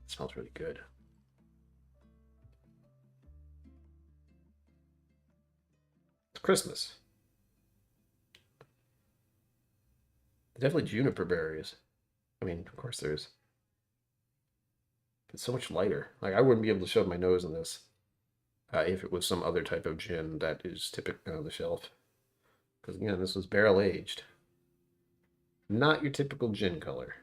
smells really good. It's Christmas. Definitely juniper berries. I mean, of course there's. It's so much lighter. Like, I wouldn't be able to shove my nose in this if it was some other type of gin that is typically on the shelf. Because, again, this was barrel aged. Not your typical gin color.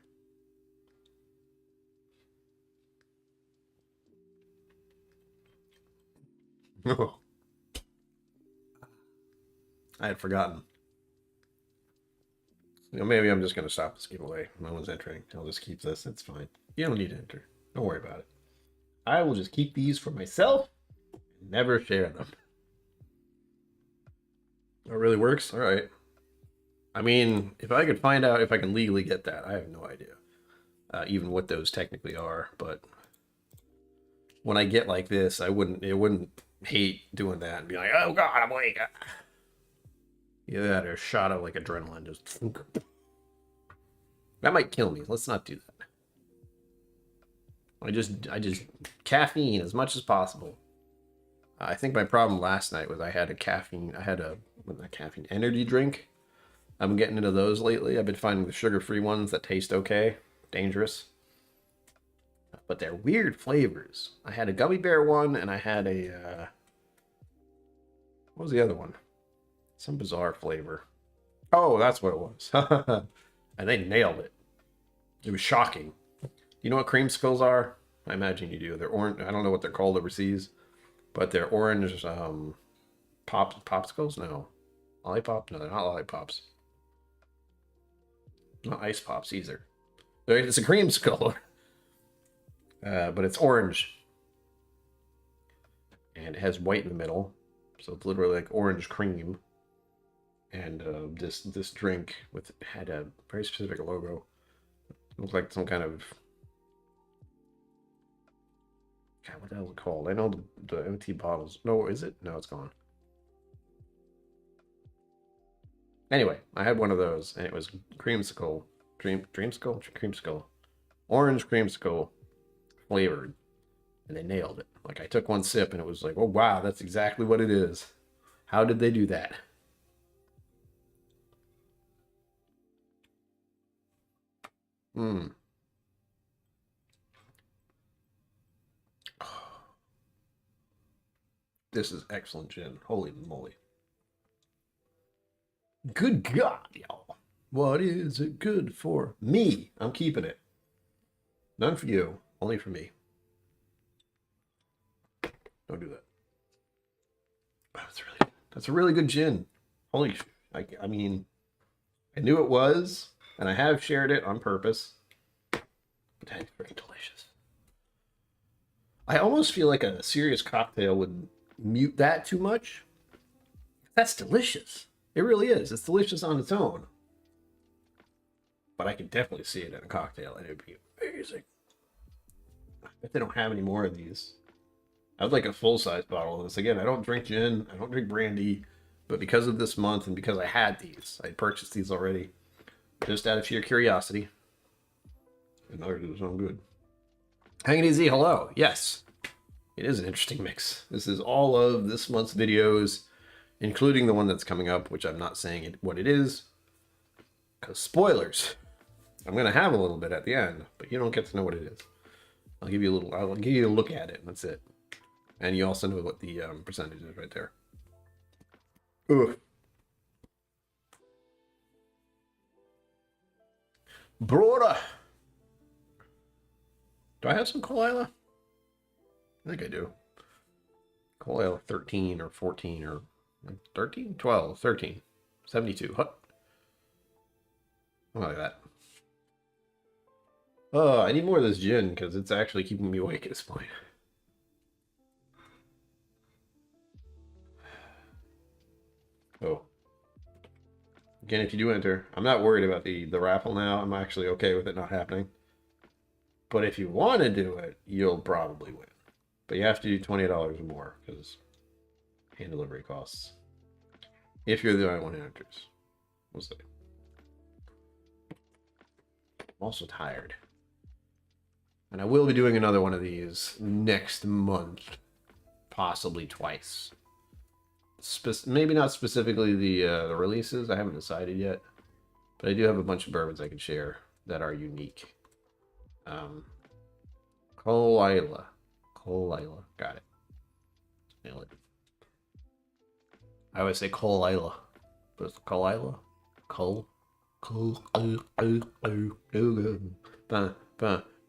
Oh. I had forgotten. Maybe I'm just going to stop this giveaway. No one's entering. I'll just keep this. It's fine. You don't need to enter. Don't worry about it. I will just keep these for myself and never share them. That really works? All right. I mean, if I could find out if I can legally get that, I have no idea. Even what those technically are, but when I get like this, it wouldn't hate doing that and be like, oh god, I'm awake. Either that or a shot of like adrenaline, just that might kill me. Let's not do that. I just caffeine as much as possible. I think my problem last night was I had a caffeine energy drink. I've been getting into those lately. I've been finding the sugar-free ones that taste okay. Dangerous. But they're weird flavors. I had a gummy bear one, and I had a... what was the other one? Some bizarre flavor. Oh, that's what it was. And they nailed it. It was shocking. You know what creamsicles are? I imagine you do. They're orange. I don't know what they're called overseas, but they're orange popsicles? No. Lollipop? No, they're not lollipops. Not ice pops either. It's a creamsicle. But it's orange. And it has white in the middle. So it's literally like orange cream. And this drink had a very specific logo. It looked like some kind of... God, what the hell is it called? I know the empty bottles. No, is it? No, it's gone. Anyway, I had one of those, and it was creamsicle. Creamsicle. Orange creamsicle flavored. And they nailed it. Like, I took one sip, and it was like, oh, wow, that's exactly what it is. How did they do that? This is excellent gin. Holy moly. Good God, y'all. What is it good for? Me. I'm keeping it. None for you. Only for me. Don't do that. That's a really good gin. Holy, I mean, I knew it was, and I have shared it on purpose. But that's freaking delicious. I almost feel like a serious cocktail would mute that too much. That's delicious. It really is. It's delicious on its own. But I can definitely see it in a cocktail, and it would be amazing. I bet they don't have any more of these. I'd like a full-size bottle of this. Again, I don't drink gin. I don't drink brandy. But because of this month and because I had these, I purchased these already. Just out of sheer curiosity. And ours is so good. Hang it easy. Hello. Yes. It is an interesting mix. This is all of this month's videos, including the one that's coming up, which I'm not saying what it is. Because spoilers. I'm going to have a little bit at the end, but you don't get to know what it is. I'll give you a look at it, and that's it. And you also know what the percentage is right there. Ugh. Brother. Do I have some Kalila? I think I do. Kalila 13 or 14 or 13? 12, 13. 72. Huh. Something like that. Oh, I need more of this gin because it's actually keeping me awake at this point. Oh. Again, if you do enter, I'm not worried about the raffle now. I'm actually okay with it not happening. But if you want to do it, you'll probably win. But you have to do $20 or more because hand delivery costs. If you're the only one who enters. We'll see. I'm also tired. And I will be doing another one of these next month. Possibly twice. Maybe not specifically the releases. I haven't decided yet. But I do have a bunch of bourbons I can share that are unique. Kalila. Got it. Nail it. I always say Kalila. But it's Kalila?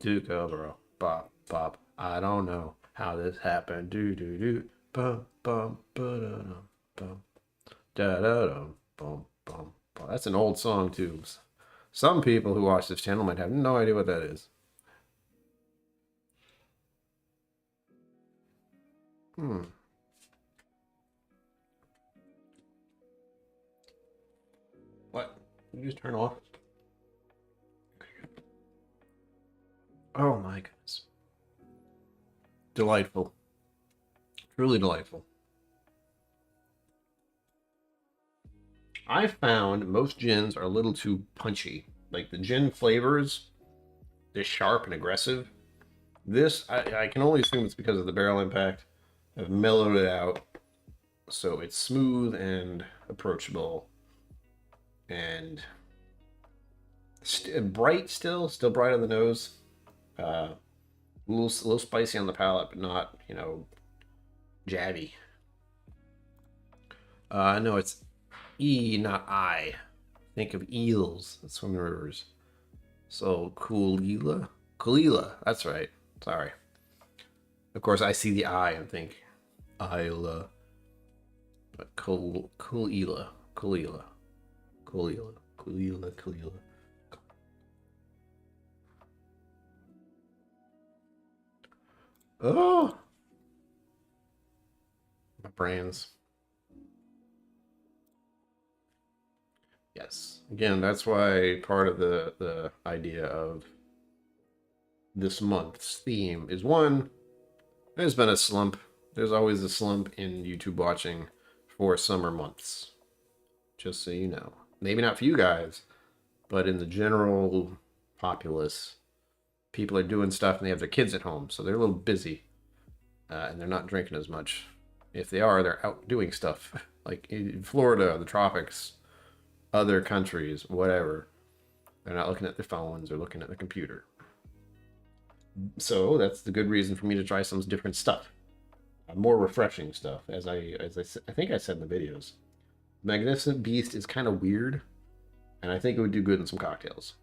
Do cover bop bop. I don't know how this happened. Do. Bum bum ba bum da da bum bum. That's an old song too. Some people who watch this channel might have no idea what that is. Hmm. What? You just turn off? Oh my goodness. Delightful. Truly delightful. I found most gins are a little too punchy. Like the gin flavors, they're sharp and aggressive. This, I can only assume it's because of the barrel impact. I've mellowed it out so it's smooth and approachable and bright still bright on the nose. A little spicy on the palate, but not, jabby. No, it's E, not I. Think of eels that swim in rivers. So, Kulila, that's right. Sorry. Of course, I see the I and think Isla. But Kulila. Oh! My brains. Yes. Again, that's why part of the idea of this month's theme is one, there's been a slump. There's always a slump in YouTube watching for summer months. Just so you know. Maybe not for you guys, but in the general populace, people are doing stuff and they have their kids at home, so they're a little busy. And they're not drinking as much. If they are, they're out doing stuff. Like in Florida, the tropics, other countries, whatever. They're not looking at their phones or looking at the computer. So that's the good reason for me to try some different stuff, more refreshing stuff. As I think I said in the videos, Magnificent Beast is kind of weird, and I think it would do good in some cocktails,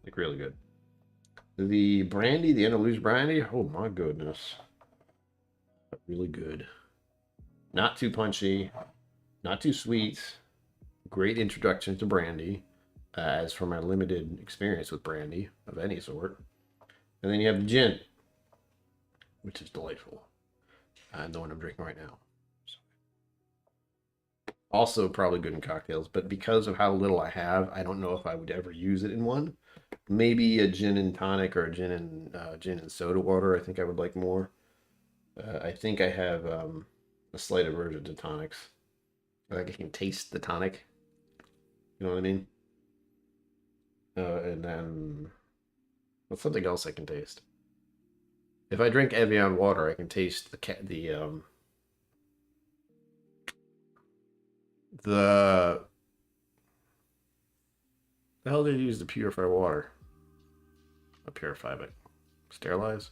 like really good. The brandy, the Andalusia brandy, oh my goodness, really good. Not too punchy, not too sweet. Great introduction to brandy, as for my limited experience with brandy of any sort. And then you have the gin, which is delightful. The one I'm drinking right now. Also probably good in cocktails, but because of how little I have, I don't know if I would ever use it in one. Maybe a gin and tonic or a gin and soda water. I think I would like more. I think I have a slight aversion to tonics. Like I can taste the tonic. You know what I mean? And then what's something else I can taste? If I drink Evian water, I can taste the hell did you use to purify water? Not purify, but sterilize.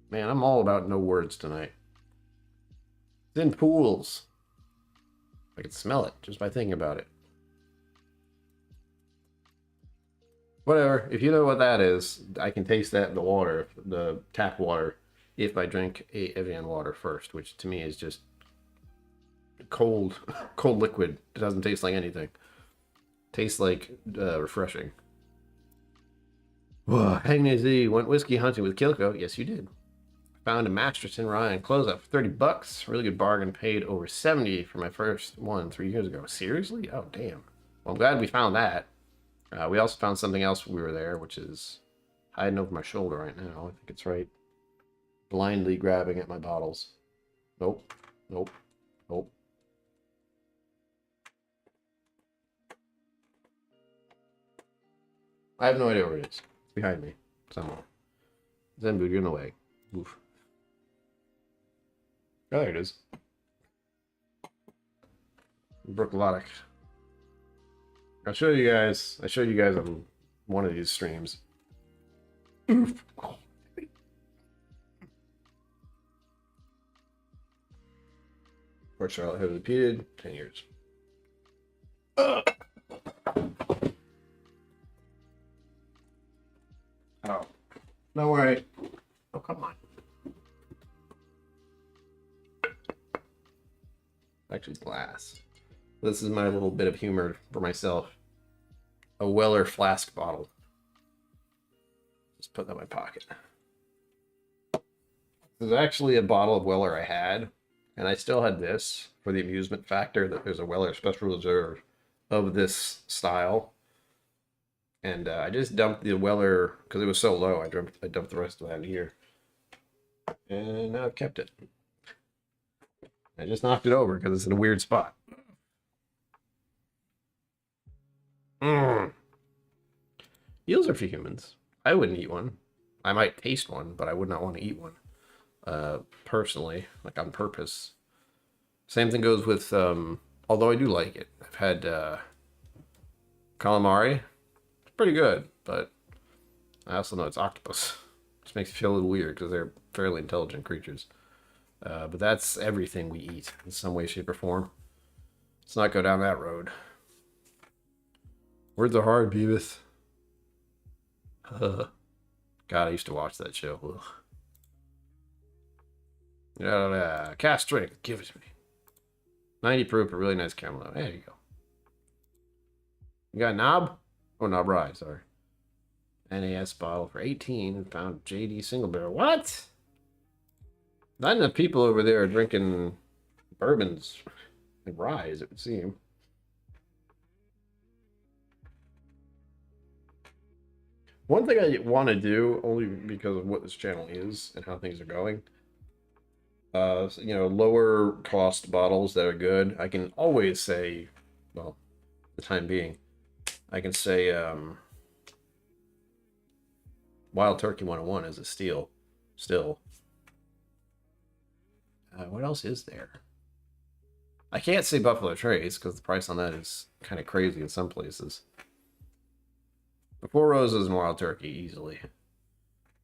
Man, I'm all about no words tonight. It's in pools. I can smell it just by thinking about it. Whatever. If you know what that is, I can taste that in the water, the tap water, if I drink Evian water first, which to me is just cold liquid. It doesn't taste like anything. Tastes like refreshing. Whoa, Hagney went whiskey hunting with KillCo. Yes, you did. Found a Masterton Ryan closeout for $30. Really good bargain. Paid over $70 for my first one 3 years ago. Seriously? Oh, damn. Well, I'm glad we found that. We also found something else when we were there, which is hiding over my shoulder right now. I think it's right. Blindly grabbing at my bottles. Nope. Nope. Nope. I have no idea where it is. It's behind me. Somewhere. Zenbu, you're in the way. Oof. Oh, there it is. Brooklotic. I showed you guys on one of these streams. Oof. Port Charlotte has repeated 10 years. Oh, no way. Oh, come on. Actually, it's glass. This is my little bit of humor for myself. A Weller flask bottle. Just put that in my pocket. There's actually a bottle of Weller I had, and I still had this for the amusement factor that there's a Weller Special Reserve of this style. And I just dumped the Weller because it was so low. I dumped the rest of that in here, and now I've kept it. I just knocked it over because it's in a weird spot. Eels are for humans. I wouldn't eat one. I might taste one, but I would not want to eat one. Personally, like on purpose. Same thing goes with, although I do like it. I've had calamari. It's pretty good, but I also know it's octopus. Which makes me feel a little weird because they're fairly intelligent creatures. But that's everything we eat in some way, shape, or form. Let's not go down that road. Words are hard, Beavis. God, I used to watch that show. Ugh. Yeah, cast strength. Give it to me. 90 proof, a really nice caramel. There you go. You got a knob? Oh, knob rye, sorry. NAS bottle for 18 and found JD single barrel. What? Not enough people over there are drinking bourbons and rye, as it would seem. One thing I want to do, only because of what this channel is and how things are going, lower cost bottles that are good. I can always say, well, for the time being, I can say Wild Turkey 101 is a steal still. What else is there? I can't say Buffalo Trace because the price on that is kind of crazy in some places. The Four Roses and Wild Turkey, easily.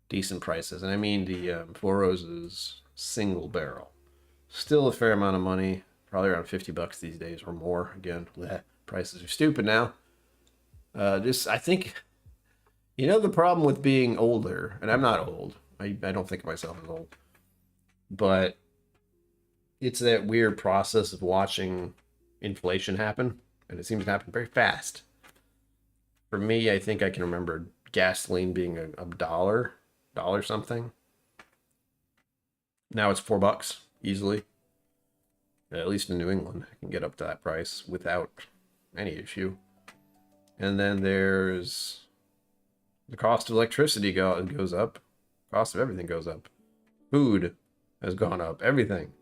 Decent prices. And I mean the Four Roses single barrel. Still a fair amount of money. Probably around $50 these days or more. Again, prices are stupid now. I think, the problem with being older, and I'm not old. I don't think of myself as old. But it's that weird process of watching inflation happen. And it seems to happen very fast. For me, I think I can remember gasoline being a dollar something. Now it's $4 easily. At least in New England, I can get up to that price without any issue. And then there's the cost of electricity goes up. Cost of everything goes up. Food has gone up. Everything.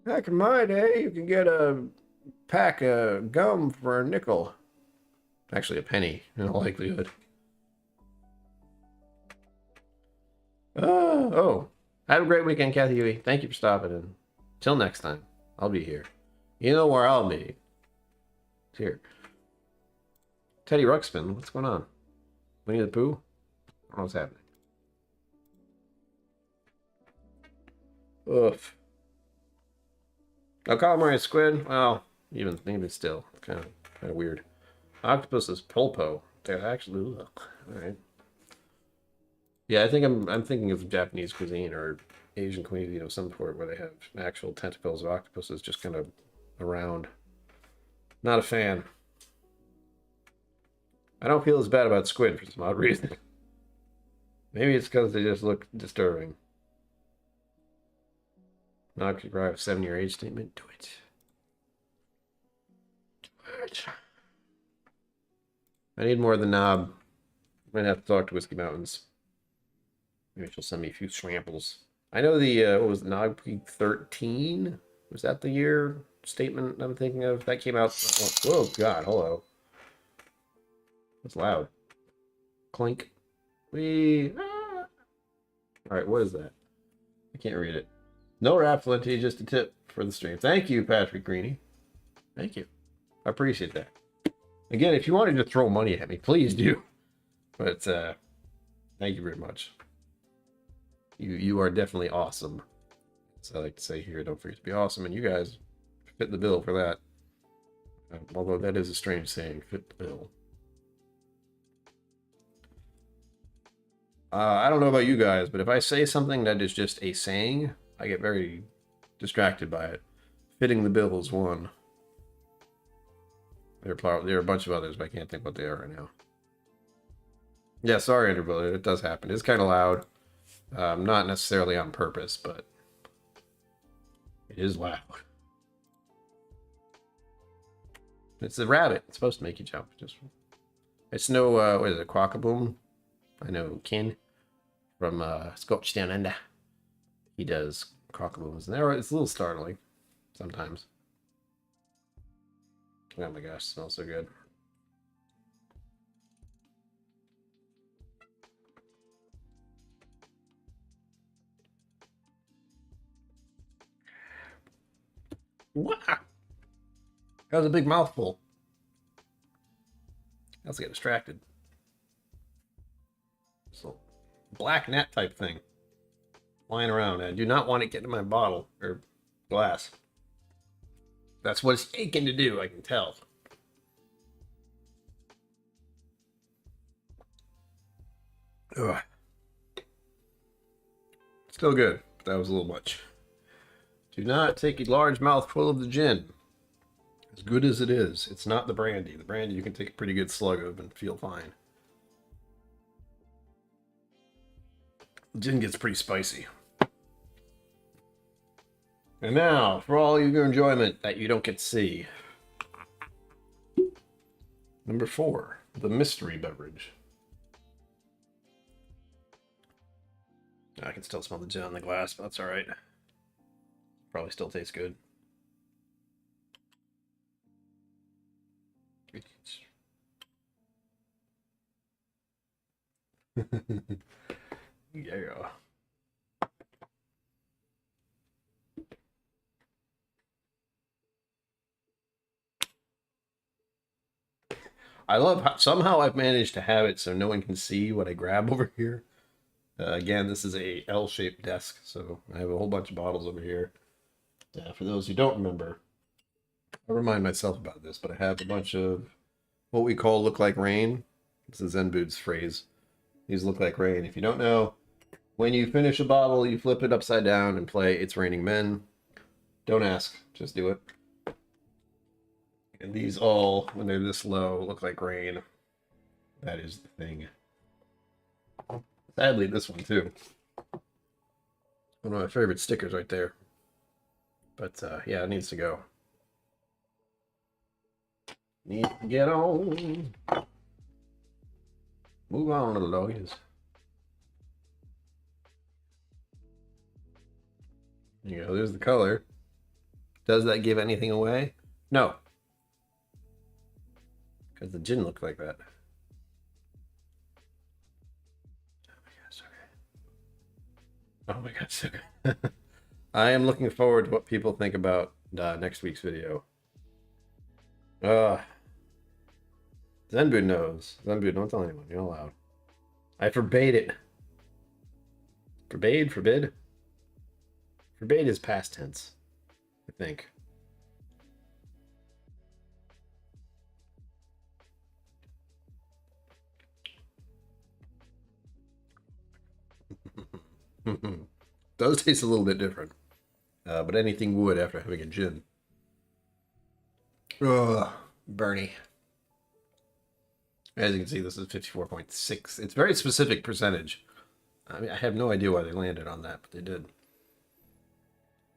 Back in my day, you can get a pack of gum for a nickel. Actually, a penny, in all likelihood. Have a great weekend, Kathy Huey. Thank you for stopping in. Till next time, I'll be here. You know where I'll be. It's here. Teddy Ruxpin, what's going on? Winnie the Pooh? I don't know what's happening. Oof. Oh, calamari and squid? Well, even still, kind of weird. Octopus is pulpo. They're actually, ugh. All right. Yeah, I think I'm thinking of Japanese cuisine or Asian cuisine of some sort where they have actual tentacles of octopuses just kind of around. Not a fan. I don't feel as bad about squid for some odd reason. Maybe it's because they just look disturbing. Not to drive a 7-year age statement. Do it. Do it. I need more of the knob. I'm gonna have to talk to Whiskey Mountains. Maybe she'll send me a few samples. I know the what was the Nog Peak 13? Was that the year statement I'm thinking of? That came out. Whoa, God, hello. That's loud. Clink. All right, what is that? I can't read it. No Raffle, just a tip for the stream. Thank you, Patrick Greeny. Thank you. I appreciate that. Again, if you wanted to throw money at me, please do. But thank you very much. You are definitely awesome. As I like to say here, don't forget to be awesome. And you guys fit the bill for that. Although that is a strange saying, fit the bill. I don't know about you guys, but if I say something that is just a saying, I get very distracted by it. Fitting the bill is one. There are a bunch of others, but I can't think what they are right now. Yeah, sorry, Andrew Brother. It does happen. It's kind of loud. Not necessarily on purpose, but it is loud. It's a rabbit. It's supposed to make you jump. It's no, what is it, Quackaboom? I know Ken from Scotch Down Under. He does Quackabooms. And it's a little startling sometimes. Oh my gosh, it smells so good. Wow. That was a big mouthful. I also get distracted. So, black gnat type thing flying around. I do not want it getting in my bottle or glass. That's what it's aching to do, I can tell. Ugh. Still good, but that was a little much. Do not take a large mouthful of the gin. As good as it is, it's not the brandy. The brandy you can take a pretty good slug of and feel fine. The gin gets pretty spicy. And now, for all of your enjoyment that you don't get to see. Number 4, the mystery beverage. I can still smell the gin on the glass, but that's alright. Probably still tastes good. Yeah. I love how somehow I've managed to have it so no one can see what I grab over here. Again, this is a L-shaped desk, so I have a whole bunch of bottles over here. For those who don't remember, I remind myself about this, but I have a bunch of what we call look like rain. This is Zenbud's phrase. These look like rain. If you don't know, when you finish a bottle, you flip it upside down and play It's Raining Men. Don't ask, just do it. And these all, when they're this low, look like rain. That is the thing. Sadly, this one too. One of my favorite stickers right there. But yeah, it needs to go. Need to get on. Move on, little doggies. There you go, there's the color. Does that give anything away? No. Because the gin looked like that. Oh my god, so good. I am looking forward to what people think about next week's video. Zenbud knows. Zenbud, don't tell anyone. You're not allowed. I forbade it. Forbade? Forbid? Forbade is past tense, I think. Does taste a little bit different, but anything would after having a gin. Ugh, Bernie. As you can see, this is 54.6. It's very specific percentage. I mean, I have no idea why they landed on that, but they did.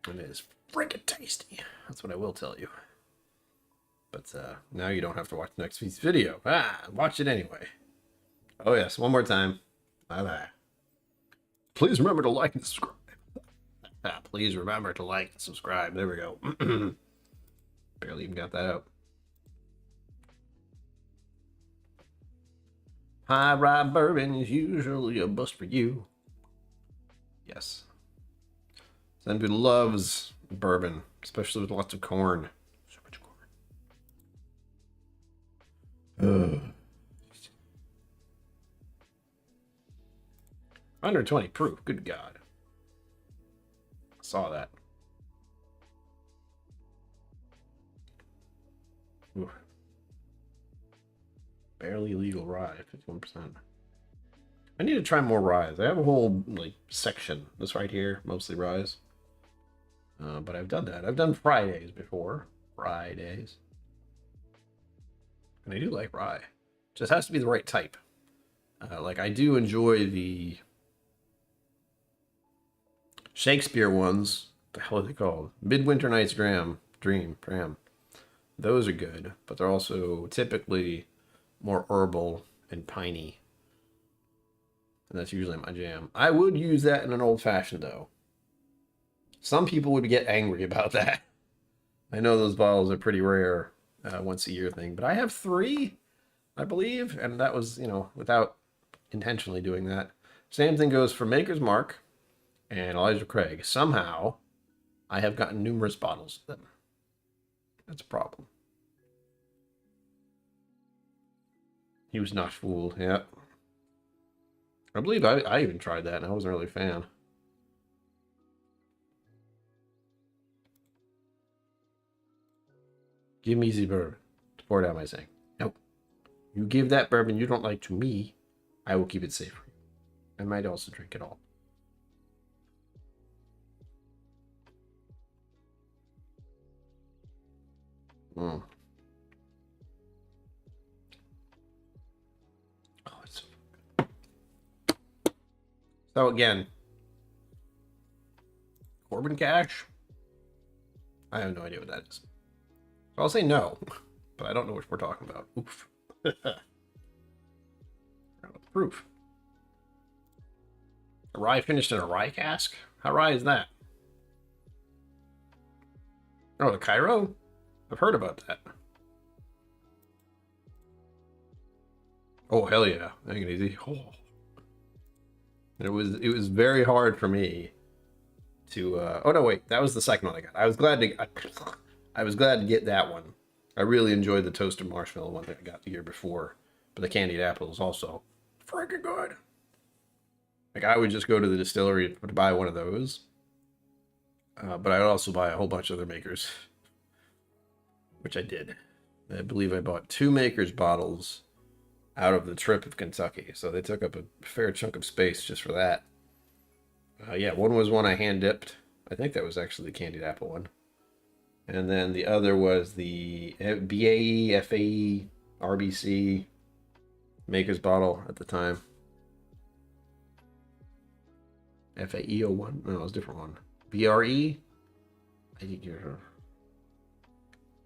And it is freaking tasty. That's what I will tell you. But now you don't have to watch the next week's video. Watch it anyway. Oh yes, one more time. Bye-bye. Please remember to like and subscribe. Please remember to like and subscribe. There we go. Barely even got that out. High rye bourbon is usually a bust for you. Yes. Zenbud loves bourbon, especially with lots of corn. So much corn. 120 proof. Good God. I saw that. Ooh. Barely legal rye, 51%. I need to try more ryes. I have a whole section. This right here, mostly ryes. But I've done that. I've done Fridays before. Fridays. And I do like rye. Just has to be the right type. I do enjoy the Shakespeare ones. What the hell are they called? Midwinter Night's Dream. Those are good, but they're also typically more herbal and piney. And that's usually my jam. I would use that in an old fashioned, though. Some people would get angry about that. I know those bottles are pretty rare, once a year thing, but I have 3, I believe, and that was, without intentionally doing that. Same thing goes for Maker's Mark and Elijah Craig. Somehow, I have gotten numerous bottles of them. That's a problem. He was not fooled, yeah. I believe I even tried that, and I wasn't really a fan. Give me the bourbon. Pour it out my sink. Nope. You give that bourbon you don't like to me, I will keep it safe for you. I might also drink it all. Mm. Oh, it's so good. So again, Corbin Cash? I have no idea what that is. So I'll say no, but I don't know what we're talking about. Oof. Proof. A rye finished in a rye cask? How rye is that? Oh, the Cairo? I've heard about that. Oh, hell yeah. Take it easy. Oh. It was very hard for me to oh no, wait, that was the second one I got. I was glad to get that one. I really enjoyed the toasted marshmallow one that I got the year before, but the candied apple is also freaking good. Like, I would just go to the distillery to buy one of those, but I'd also buy a whole bunch of other makers, which I did. I believe I bought 2 makers bottles out of the trip of Kentucky, so they took up a fair chunk of space just for that. Yeah, one was one I hand dipped. I think that was actually the candied apple one. And then the other was the BAE, FAE, RBC maker's bottle at the time. FAE01? No, it was a different one. BRE?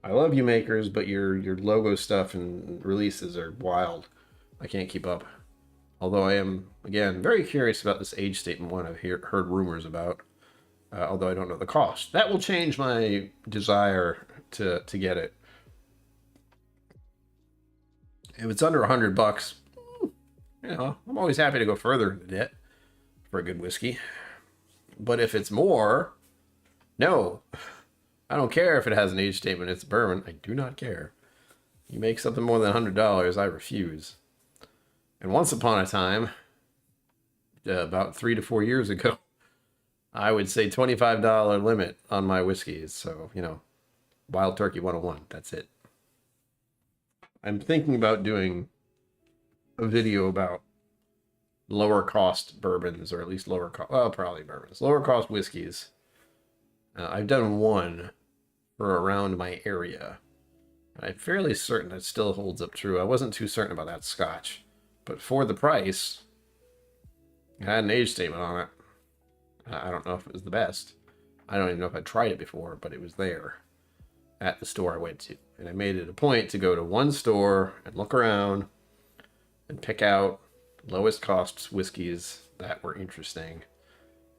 I love you makers, but your logo stuff and releases are wild. I can't keep up. Although I am, again, very curious about this age statement one I've heard rumors about. Although I don't know the cost. That will change my desire to get it. If it's under $100, I'm always happy to go further than it for a good whiskey. But if it's more, no. I don't care if it has an age statement. It's bourbon. I do not care. You make something more than $100, I refuse. And once upon a time, about 3 to 4 years ago, I would say $25 limit on my whiskeys. So, Wild Turkey 101. That's it. I'm thinking about doing a video about lower cost bourbons, or at least probably bourbons. Lower cost whiskeys. I've done one for around my area. I'm fairly certain that still holds up true. I wasn't too certain about that Scotch. But for the price, it had an age statement on it. I don't know if it was the best. I don't even know if I tried it before, but it was there at the store I went to. And I made it a point to go to one store and look around and pick out lowest cost whiskeys that were interesting.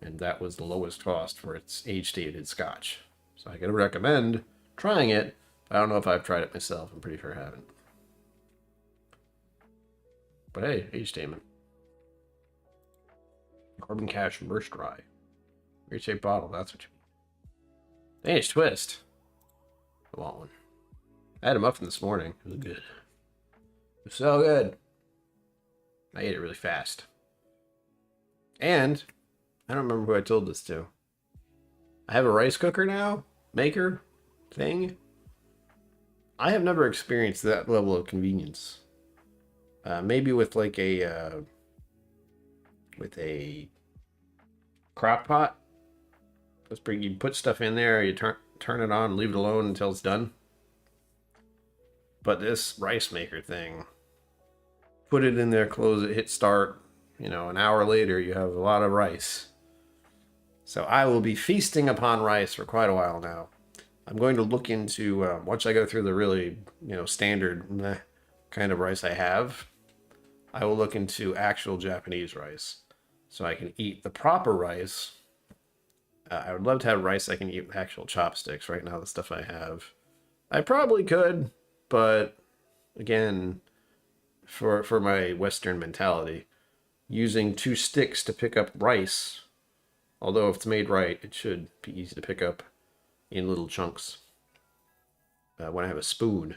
And that was the lowest cost for its age-stated Scotch. So I could recommend trying it. I don't know if I've tried it myself. I'm pretty sure I haven't. But hey, age statement. Corbin Cash Burst Rye. Great shaped bottle, that's what you mean. Danish Twist. I want one. I had a muffin this morning. It was good. It was so good. I ate it really fast. And I don't remember who I told this to. I have a rice cooker now, maker thing. I have never experienced that level of convenience. Maybe with like a crock pot. That's pretty. You put stuff in there, you turn it on, leave it alone until it's done. But this rice maker thing, put it in there, close it, hit start. An hour later, you have a lot of rice. So I will be feasting upon rice for quite a while now. I'm going to look into, once I go through the really, standard kind of rice I have, I will look into actual Japanese rice. So I can eat the proper rice. I would love to have rice I can eat with actual chopsticks. Right now, the stuff I have, I probably could, but again, for my Western mentality, using 2 sticks to pick up rice, although if it's made right, it should be easy to pick up in little chunks when I have a spoon.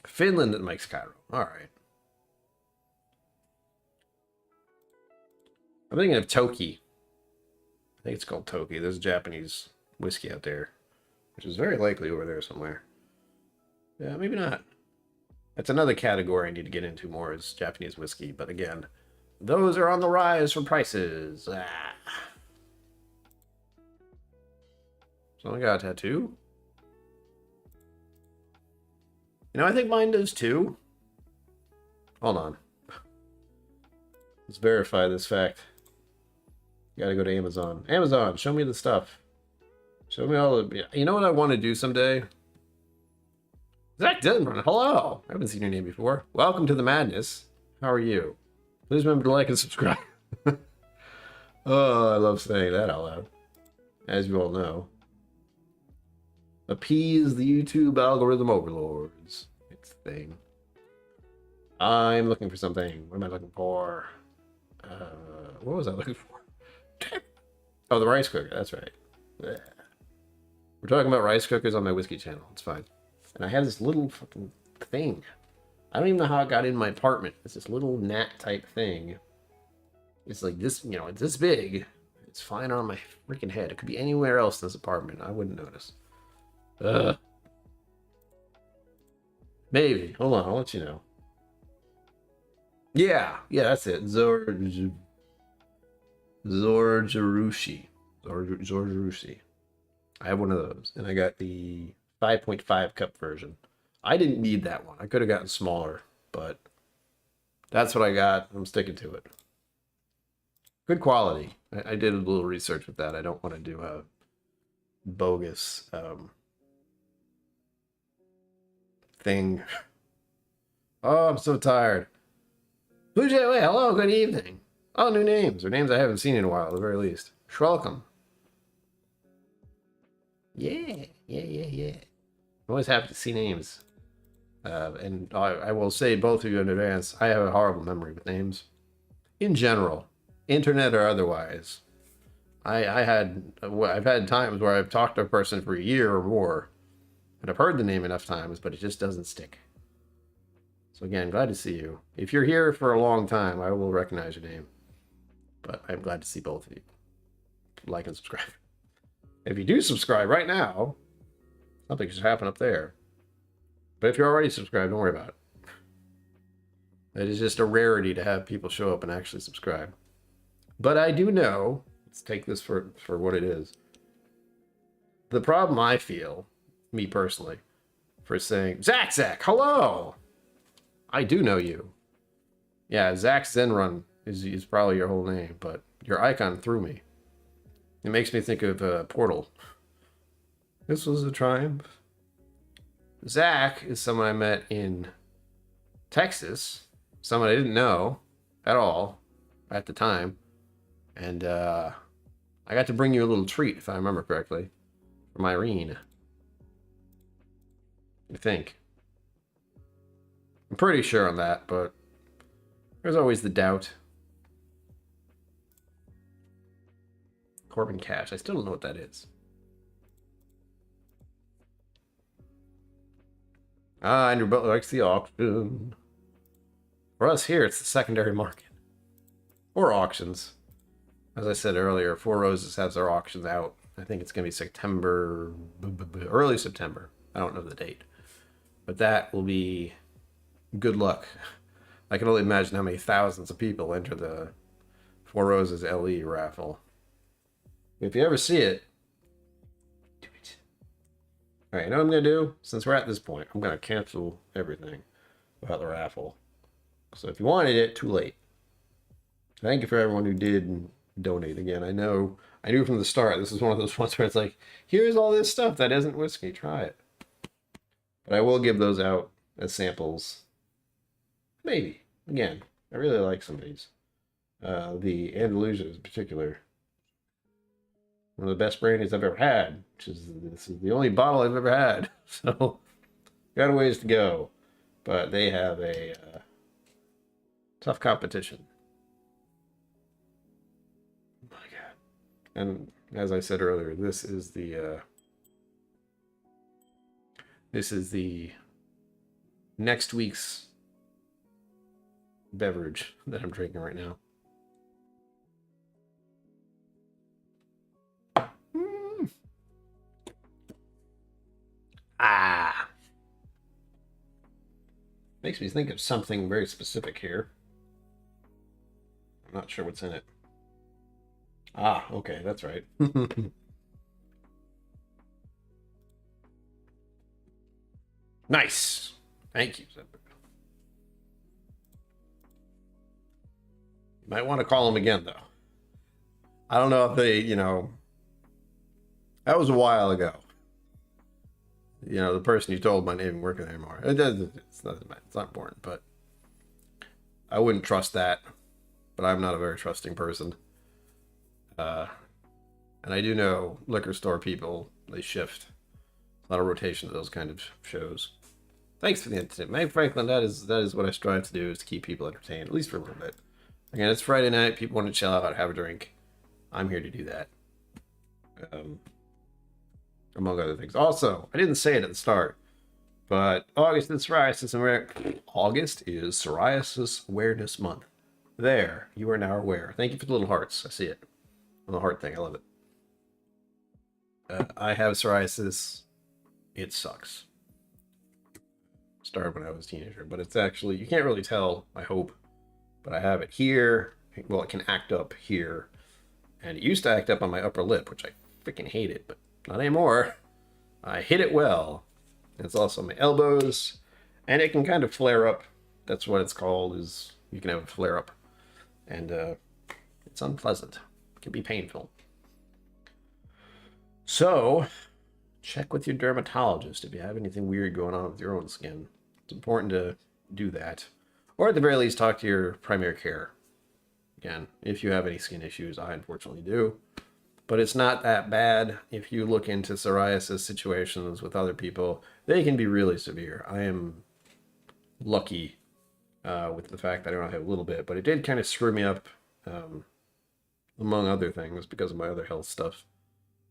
Finland makes Cairo. All right. I'm thinking of Toki. I think it's called Toki. There's a Japanese whiskey out there, which is very likely over there somewhere. Yeah, maybe not. That's another category I need to get into more is Japanese whiskey. But again, those are on the rise for prices. Someone got a tattoo? I think mine does too. Hold on. Let's verify this fact. Gotta go to Amazon. Amazon, show me the stuff. Show me all the... You know what I want to do someday? Zach Denman, hello! I haven't seen your name before. Welcome to the madness. How are you? Please remember to like and subscribe. Oh, I love saying that out loud. As you all know. Appease the YouTube algorithm overlords. It's the thing. I'm looking for something. What am I looking for? What was I looking for? Oh, the rice cooker. That's right. Yeah. We're talking about rice cookers on my whiskey channel. It's fine. And I have this little fucking thing. I don't even know how it got in my apartment. It's this little gnat type thing. It's like this, it's this big. It's flying on my freaking head. It could be anywhere else in this apartment. I wouldn't notice. Maybe. Hold on, I'll let you know. Yeah, that's it. Zorjarushi. Zorjarushi. I have one of those, and I got the 5.5 cup version. I didn't need that one. I could have gotten smaller, but that's what I got. I'm sticking to it. Good quality. I did a little research with that. I don't want to do a bogus thing. Oh, I'm so tired. Blue Jay, wait, hello, good evening. Oh, new names, or names I haven't seen in a while, at the very least. Welcome. Yeah. I'm always happy to see names. And I will say, both of you in advance, I have a horrible memory with names. In general, internet or otherwise. I've had times where I've talked to a person for a year or more, and I've heard the name enough times, but it just doesn't stick. So again, glad to see you. If you're here for a long time, I will recognize your name. But I'm glad to see both of you. Like and subscribe. If you do subscribe right now, something should happen up there. But if you're already subscribed, don't worry about it. It is just a rarity to have people show up and actually subscribe. But I do know, let's take this for what it is. The problem I feel, me personally, for saying, Zach, hello! I do know you. Yeah, Zach Zenrun is probably your whole name, but your icon threw me. It makes me think of Portal. This was a triumph. Zach is someone I met in Texas. Someone I didn't know at all at the time. And I got to bring you a little treat, if I remember correctly, from Irene. I think. I'm pretty sure on that, but there's always the doubt. Corbin Cash. I still don't know what that is. Andrew Butler likes the auction. For us here, it's the secondary market. Or auctions. As I said earlier, Four Roses has their auctions out. I think it's going to be September, early September. I don't know the date. But that will be good luck. I can only imagine how many thousands of people enter the Four Roses LE raffle. If you ever see it, do it. All right, you know what I'm going to do? Since we're at this point, I'm going to cancel everything about the raffle. So if you wanted it, too late. Thank you for everyone who did donate. Again, I knew from the start this is one of those ones where it's like, here's all this stuff that isn't whiskey, try it. But I will give those out as samples. Maybe. Again, I really like some of these. The Andalusia in particular. One of the best brandies I've ever had. This is the only bottle I've ever had. So, got a ways to go. But they have a tough competition. Oh my God. And as I said earlier, this is the next week's beverage that I'm drinking right now. Ah. Makes me think of something very specific here. I'm not sure what's in it. Ah, okay, that's right. Nice. Thank you. You might want to call him again, though. I don't know if they, that was a while ago. The person you told might not even working there anymore. It's not important, but I wouldn't trust that. But I'm not a very trusting person. And I do know liquor store people, they shift. A lot of rotation of those kind of shows. Thanks for the entertainment. Meg Franklin, that is what I strive to do, is to keep people entertained, at least for a little bit. Again, it's Friday night. People want to chill out, have a drink. I'm here to do that. Among other things. Also, I didn't say it at the start, but August is Psoriasis Awareness Month. There, you are now aware. Thank you for the little hearts. I see it. The heart thing, I love it. I have psoriasis. It sucks. Started when I was a teenager, but it's actually, you can't really tell, I hope, but I have it here. Well, it can act up here, and it used to act up on my upper lip, which I freaking hated, but not anymore. I hit it well. It's also on my elbows, and it can kind of flare up. That's what it's called, is you can have a flare up, and it's unpleasant. It can be painful. So, check with your dermatologist if you have anything weird going on with your own skin. It's important to do that. Or at the very least, talk to your primary care. Again, if you have any skin issues, I unfortunately do. But it's not that bad. If you look into psoriasis situations with other people, they can be really severe. I am lucky with the fact that I don't have a little bit, but it did kind of screw me up, among other things, because of my other health stuff.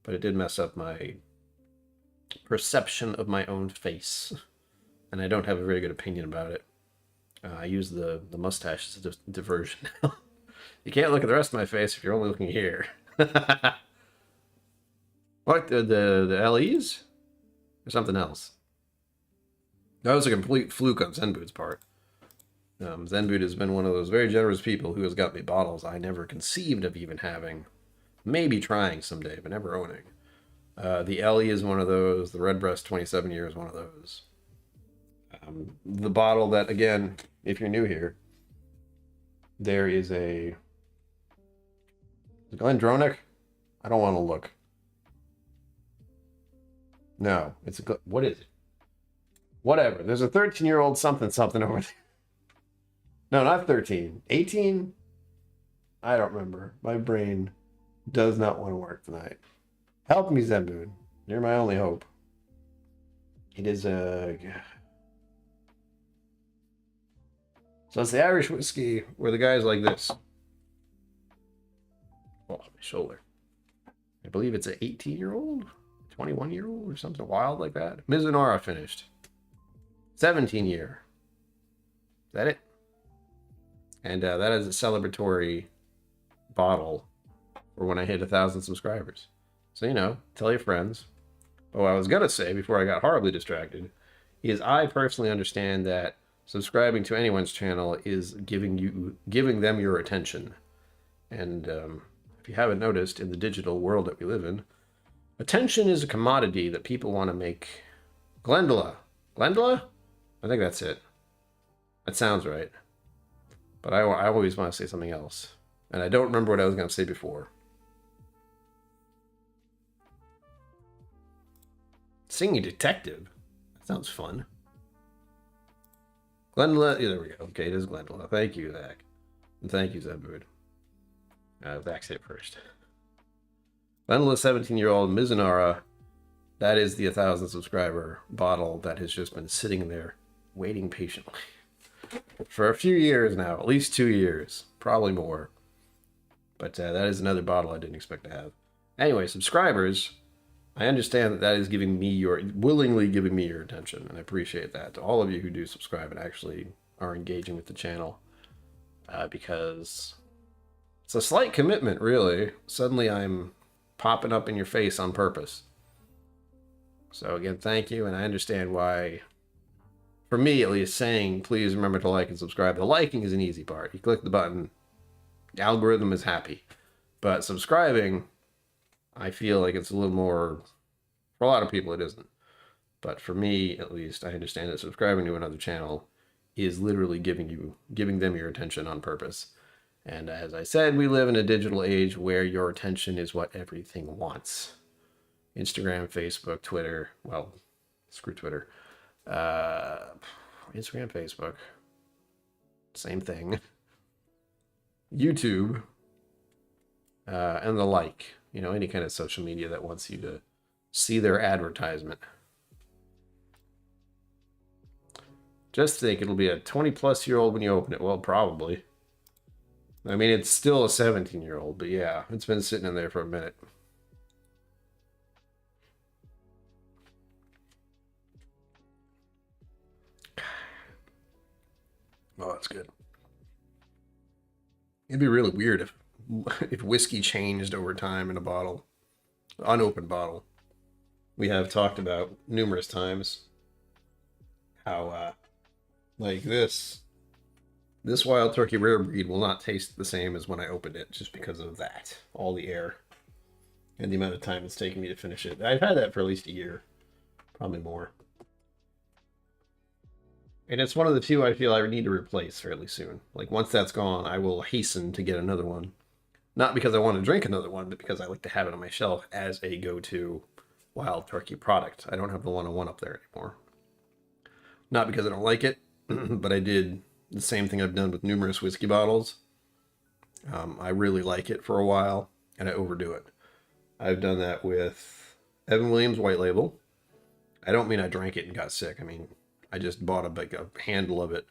But it did mess up my perception of my own face, and I don't have a very good opinion about it. I use the mustache as a diversion. You can't look at the rest of my face if you're only looking here. What, the LEs? Or something else? That was a complete fluke on Zenboot's part. Zenboot has been one of those very generous people who has got me bottles I never conceived of even having. Maybe trying someday, but never owning. The LE is one of those. The Redbreast 27 year is one of those. The bottle that, again, if you're new here, there is a Glendronach. I don't want to look. No, it's a, what is it? Whatever. There's a 13-year-old something over there. No, not 13. 18? I don't remember. My brain does not want to work tonight. Help me, Zenboot. You're my only hope. It is a... So it's the Irish whiskey where the guy's like this. Oh, my shoulder. I believe it's an 18-year-old, 21-year-old, or something wild like that. Mizunara finished. 17 year. Is that it? And that is a celebratory bottle for when I hit 1,000 subscribers. So, tell your friends. But what I was going to say before I got horribly distracted is I personally understand that subscribing to anyone's channel is giving them your attention. And if you haven't noticed, in the digital world that we live in, attention is a commodity that people want to make. Glendula? I think that's it. That sounds right. But I always want to say something else. And I don't remember what I was going to say before. Singing detective. That sounds fun. Glendale. Yeah, there we go. Okay, it is Glendale. Thank you, Zach. And thank you, Zebud. Zach's hit first. Glendale, 17-year-old Mizunara. That is the 1,000 subscriber bottle that has just been sitting there waiting patiently for a few years now, at least 2 years, probably more. But that is another bottle I didn't expect to have. Anyway, subscribers, I understand that is willingly giving me your attention, and I appreciate that. To all of you who do subscribe and actually are engaging with the channel, because it's a slight commitment, really. Suddenly I'm popping up in your face on purpose. So again, thank you, and I understand why, for me at least, saying please remember to like and subscribe. The liking is an easy part. You click the button, the algorithm is happy. But subscribing, I feel like it's a little more, for a lot of people it isn't. But for me, at least, I understand that subscribing to another channel is literally giving them your attention on purpose. And as I said, we live in a digital age where your attention is what everything wants. Instagram, Facebook, Twitter. Well, screw Twitter. Instagram, Facebook. Same thing. YouTube. And the like. You know, any kind of social media that wants you to see their advertisement. Just think it'll be a 20-plus-year-old when you open it. Well, probably. I mean, it's still a 17-year-old, but yeah, it's been sitting in there for a minute. Oh, that's good. It'd be really weird if whiskey changed over time in a bottle, unopened bottle. We have talked about numerous times how, like this Wild Turkey Rare Breed will not taste the same as when I opened it, just because of that, all the air and the amount of time it's taken me to finish it. I've had that for at least a year, probably more. And it's one of the few I feel I need to replace fairly soon. Like, once that's gone, I will hasten to get another one. Not because I want to drink another one, but because I like to have it on my shelf as a go-to Wild Turkey product. I don't have the 101 up there anymore. Not because I don't like it, but I did the same thing I've done with numerous whiskey bottles. I really like it for a while, and I overdo it. I've done that with Evan Williams White Label. I don't mean I drank it and got sick. I mean, I just bought a handle of it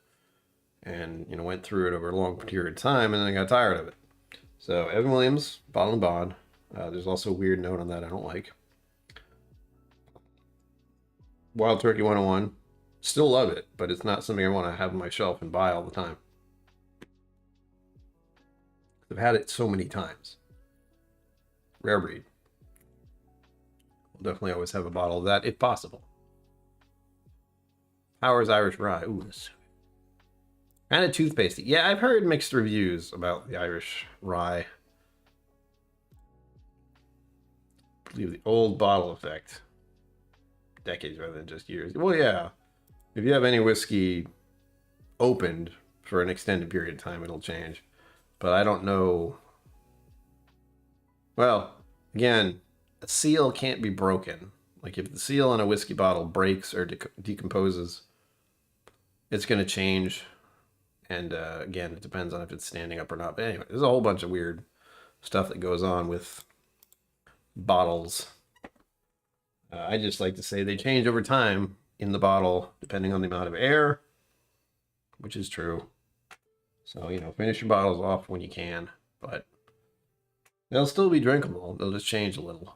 and, you know, went through it over a long period of time, and then I got tired of it. So Evan Williams, Bottle and Bond. There's also a weird note on that I don't like. Wild Turkey 101. Still love it, but it's not something I want to have on my shelf and buy all the time. I've had it so many times. Rare Breed. We'll definitely always have a bottle of that, if possible. Powers Irish Rye. Ooh, this kind of toothpastey. Yeah, I've heard mixed reviews about the Irish Rye. I believe the old bottle effect. Decades rather than just years. Well, yeah. If you have any whiskey opened for an extended period of time, it'll change. But I don't know. Well, again, a seal can't be broken. Like, if the seal on a whiskey bottle breaks or decomposes, it's going to change. And again, it depends on if it's standing up or not. But anyway, there's a whole bunch of weird stuff that goes on with bottles. I just like to say they change over time in the bottle, depending on the amount of air, which is true. So, you know, finish your bottles off when you can, but they'll still be drinkable. They'll just change a little.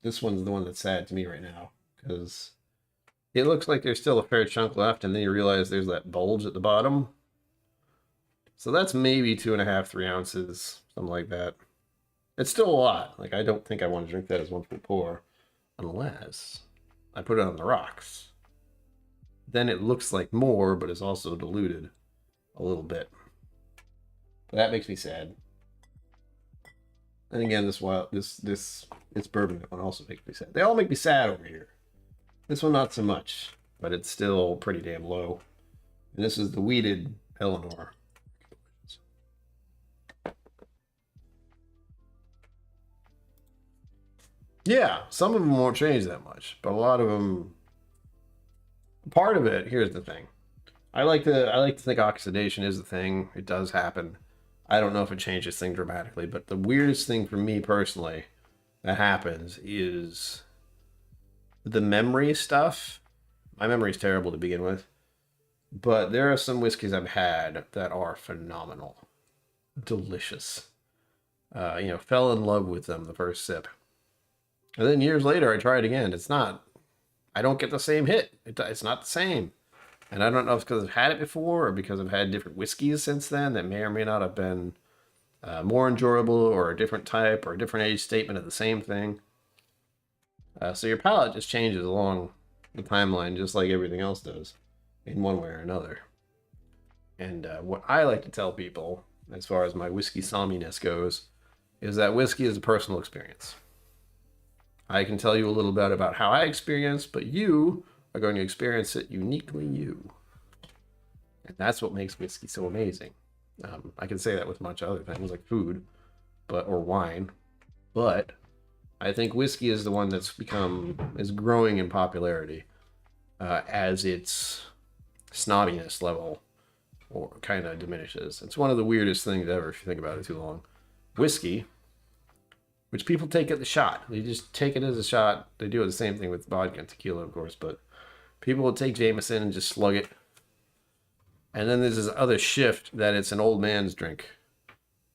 This one's the one that's sad to me right now, because it looks like there's still a fair chunk left, and then you realize there's that bulge at the bottom. So that's maybe 2.5, 3 ounces, something like that. It's still a lot. Like, I don't think I want to drink that as one full pour, unless I put it on the rocks. Then it looks like more, but it's also diluted a little bit. But that makes me sad. And again, this bourbon one also makes me sad. They all make me sad over here. This one not so much, but it's still pretty damn low. And this is the wheated Eleanor. Yeah, some of them won't change that much, but a lot of them. Part of it. Here's the thing. I like to think oxidation is the thing. It does happen. I don't know if it changes things dramatically, but the weirdest thing for me personally that happens is the memory stuff. My memory is terrible to begin with, but there are some whiskeys I've had that are phenomenal, delicious. Fell in love with them the first sip, and then years later I try it again. It's not. I don't get the same hit. It's not the same. And I don't know if it's because I've had it before or because I've had different whiskeys since then that may or may not have been more enjoyable or a different type or a different age statement of the same thing. So your palate just changes along the timeline just like everything else does in one way or another. And what I like to tell people, as far as my whiskey somminess goes, is that whiskey is a personal experience. I can tell you a little bit about how I experience, but you are going to experience it uniquely you. And that's what makes whiskey so amazing. I can say that with much other things like food, or wine, but I think whiskey is the one is growing in popularity as its snobbiness level or kind of diminishes. It's one of the weirdest things ever if you think about it too long. Whiskey, which people take at the shot, they just take it as a shot. They do the same thing with vodka and tequila, of course, but people will take Jameson and just slug it. And then there's this other shift that it's an old man's drink,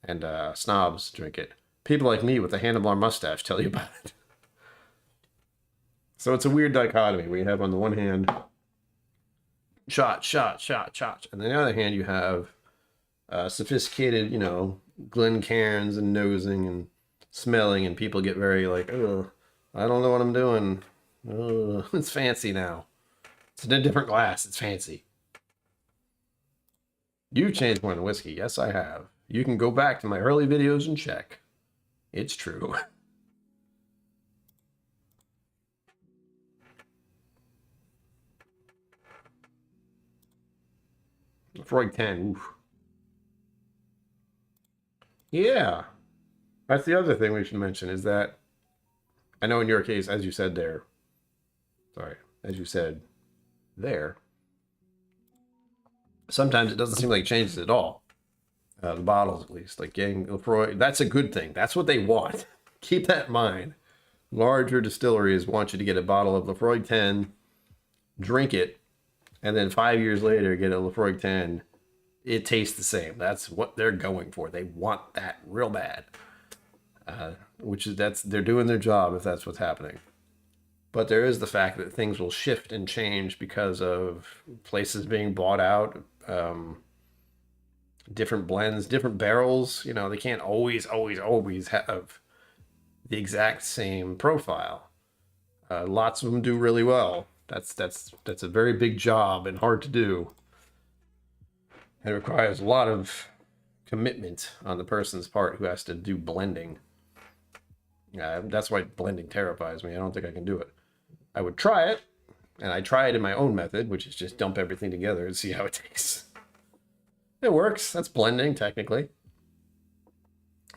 and snobs drink it. People like me with a handlebar mustache tell you about it. So it's a weird dichotomy where you have on the one hand shot, shot, shot, shot, and on the other hand you have sophisticated, Glencairns and nosing and smelling, and people get very like, oh, I don't know what I'm doing. It's fancy now. It's in a different glass. It's fancy. You've changed more than whiskey. Yes, I have. You can go back to my early videos and check. It's true. Freud 10. Oof. Yeah. That's the other thing we should mention is that I know in your case, as you said there, sometimes it doesn't seem like it changes at all. The bottles, at least, like getting Lefroy, that's a good thing. That's what they want. Keep that in mind. Larger distilleries want you to get a bottle of Lefroy 10, drink it, and then 5 years later get a Lefroy 10. It tastes the same. That's what they're going for. They want that real bad. They're doing their job if that's what's happening. But there is the fact that things will shift and change because of places being bought out, different blends, different barrels. They can't always have the exact same profile. Lots of them do really well. That's a very big job and hard to do. It requires a lot of commitment on the person's part who has to do blending. That's why blending terrifies me. I don't think I can do it. I would try it, and I try it in my own method, which is just dump everything together and see how it tastes. It works. That's blending, technically.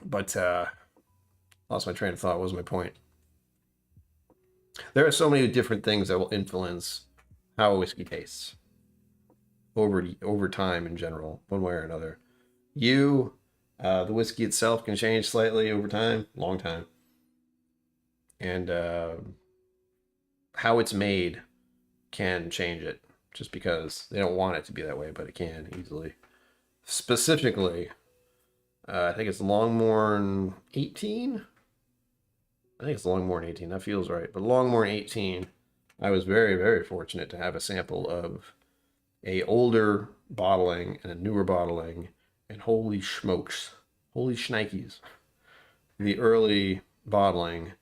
But lost my train of thought. What was my point? There are so many different things that will influence how a whiskey tastes over time in general, one way or another. The whiskey itself can change slightly over time, long time. And how it's made can change it just because they don't want it to be that way, but it can easily. Specifically, I think it's Longmorn 18. I think it's Longmorn 18. That feels right. But Longmorn 18, I was very, very fortunate to have a sample of a older bottling and a newer bottling, and holy smokes, holy shnikes. The early bottling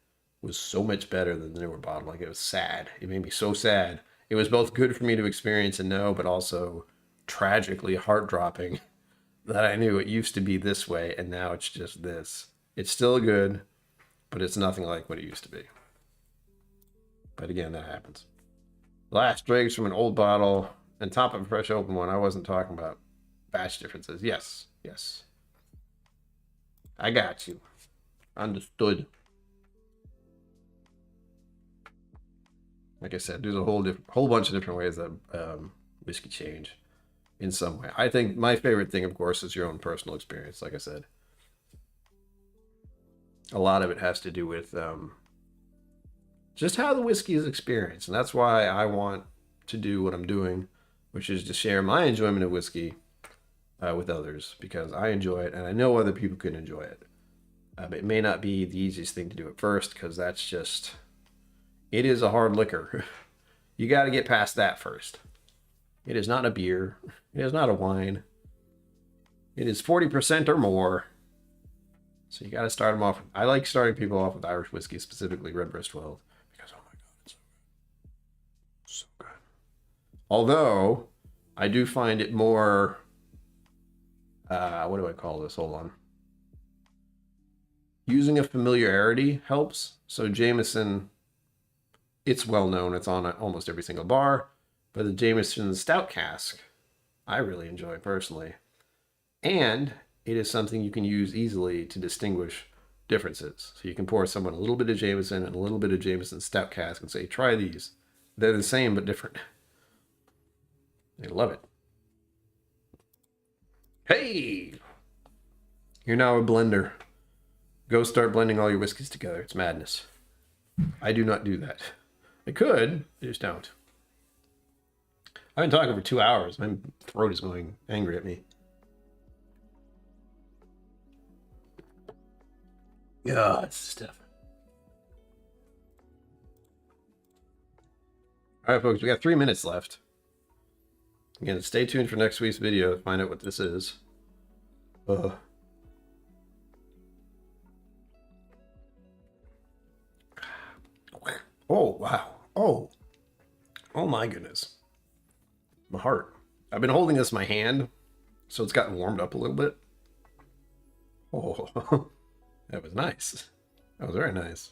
was so much better than the newer bottling. It was sad. It made me so sad. It was both good for me to experience and know, but also tragically heart-dropping that I knew it used to be this way, and now it's just this. It's still good, but it's nothing like what it used to be. But again, that happens. Last drinks from an old bottle and top of a fresh open one. I wasn't talking about batch differences. Yes. I got you. Understood. like I said, there's a whole bunch of different ways that whiskey change in some way. I think my favorite thing, of course, is your own personal experience. Like I said, a lot of it has to do with just how the whiskey is experienced, and that's why I want to do what I'm doing, which is to share my enjoyment of whiskey with others, because I enjoy it and I know other people can enjoy it. It may not be the easiest thing to do at first, because that's just, it is a hard liquor. You got to get past that first. It is not a beer. It is not a wine. It is 40% or more. So you got to start them off. I like starting people off with Irish whiskey, specifically Redbreast 12, because oh my god, it's so good. Although I do find it more, what do I call this? Hold on. Using a familiarity helps. So Jameson, it's well known. It's on almost every single bar. But the Jameson Stout Cask, I really enjoy personally. And it is something you can use easily to distinguish differences. So you can pour someone a little bit of Jameson and a little bit of Jameson Stout Cask and say, try these. They're the same but different. They love it. Hey! You're now a blender. Go start blending all your whiskeys together. It's madness. I do not do that. I could, I just don't. I've been talking for 2 hours. My throat is going angry at me. Yeah, it's stuff. All right, folks, we got 3 minutes left. Again, stay tuned for next week's video to find out what this is. Oh, wow. Oh my goodness. My heart. I've been holding this in my hand, so it's gotten warmed up a little bit. Oh, that was nice. That was very nice.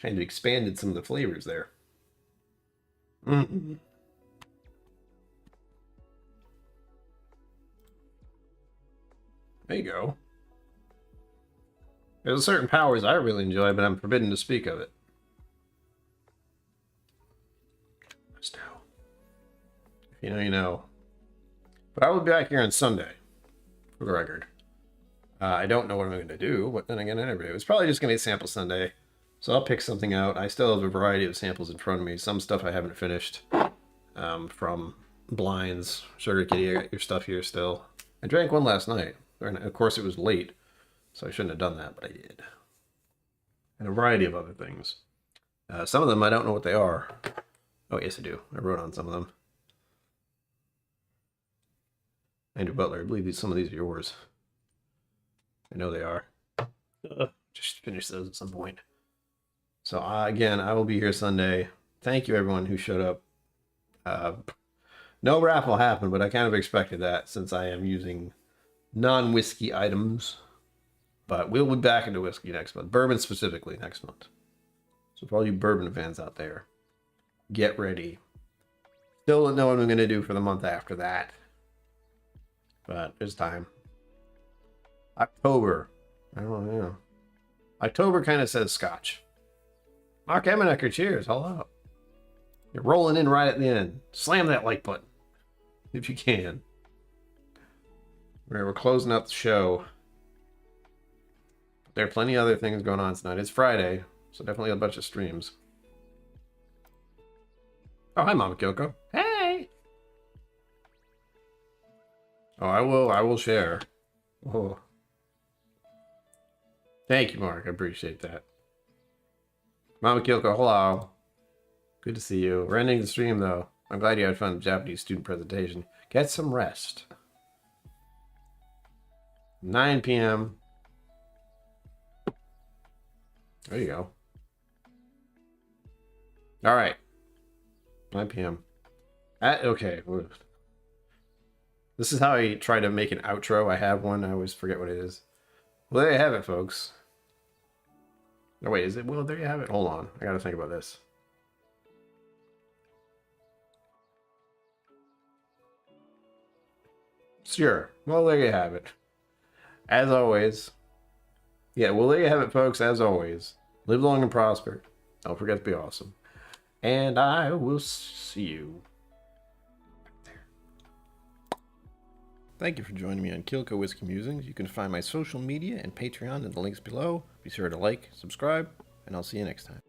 Kind of expanded some of the flavors there. Mm-hmm. There you go. There's certain powers I really enjoy, but I'm forbidden to speak of it. If you know, you know. But I will be back here on Sunday, for the record. I don't know what I'm going to do, but then again, I never do. It's probably just going to be a sample Sunday, so I'll pick something out. I still have a variety of samples in front of me. Some stuff I haven't finished, from Blinds, Sugar Kitty. I got your stuff here still. I drank one last night. Of course, it was late, so I shouldn't have done that, but I did. And a variety of other things. Some of them I don't know what they are. Oh, yes, I do. I wrote on some of them. Andrew Butler, I believe some of these are yours. I know they are. Just finish those at some point. So, again, I will be here Sunday. Thank you, everyone who showed up. No raffle happened, but I kind of expected that since I am using non-whiskey items. But we'll be back into whiskey next month. Bourbon specifically next month. So for all you bourbon fans out there, get ready. Still don't know what I'm going to do for the month after that. But there's time. October. I don't know. October kind of says Scotch. Mark Emenecker, cheers. Hello. You're rolling in right at the end. Slam that like button if you can. We're closing out the show. There are plenty of other things going on tonight. It's Friday, so definitely a bunch of streams. Oh, hi, Mama KillCo. Hey! Oh, I will share. Oh. Thank you, Mark. I appreciate that. Mama KillCo, hello. Good to see you. We're ending the stream, though. I'm glad you had fun with the Japanese student presentation. Get some rest. 9 p.m. There you go. All right. 9 p.m. Okay. This is how I try to make an outro. I have one. I always forget what it is. Well, there you have it, folks. No, wait, is it? Well, there you have it. Hold on. I got to think about this. Sure. Well, there you have it. As always. Yeah, well, there you have it, folks. As always. Live long and prosper. Don't forget to be awesome. And I will see you there. Thank you for joining me on KillCo Whiskey Musings. You can find my social media and Patreon in the links below. Be sure to like, subscribe, and I'll see you next time.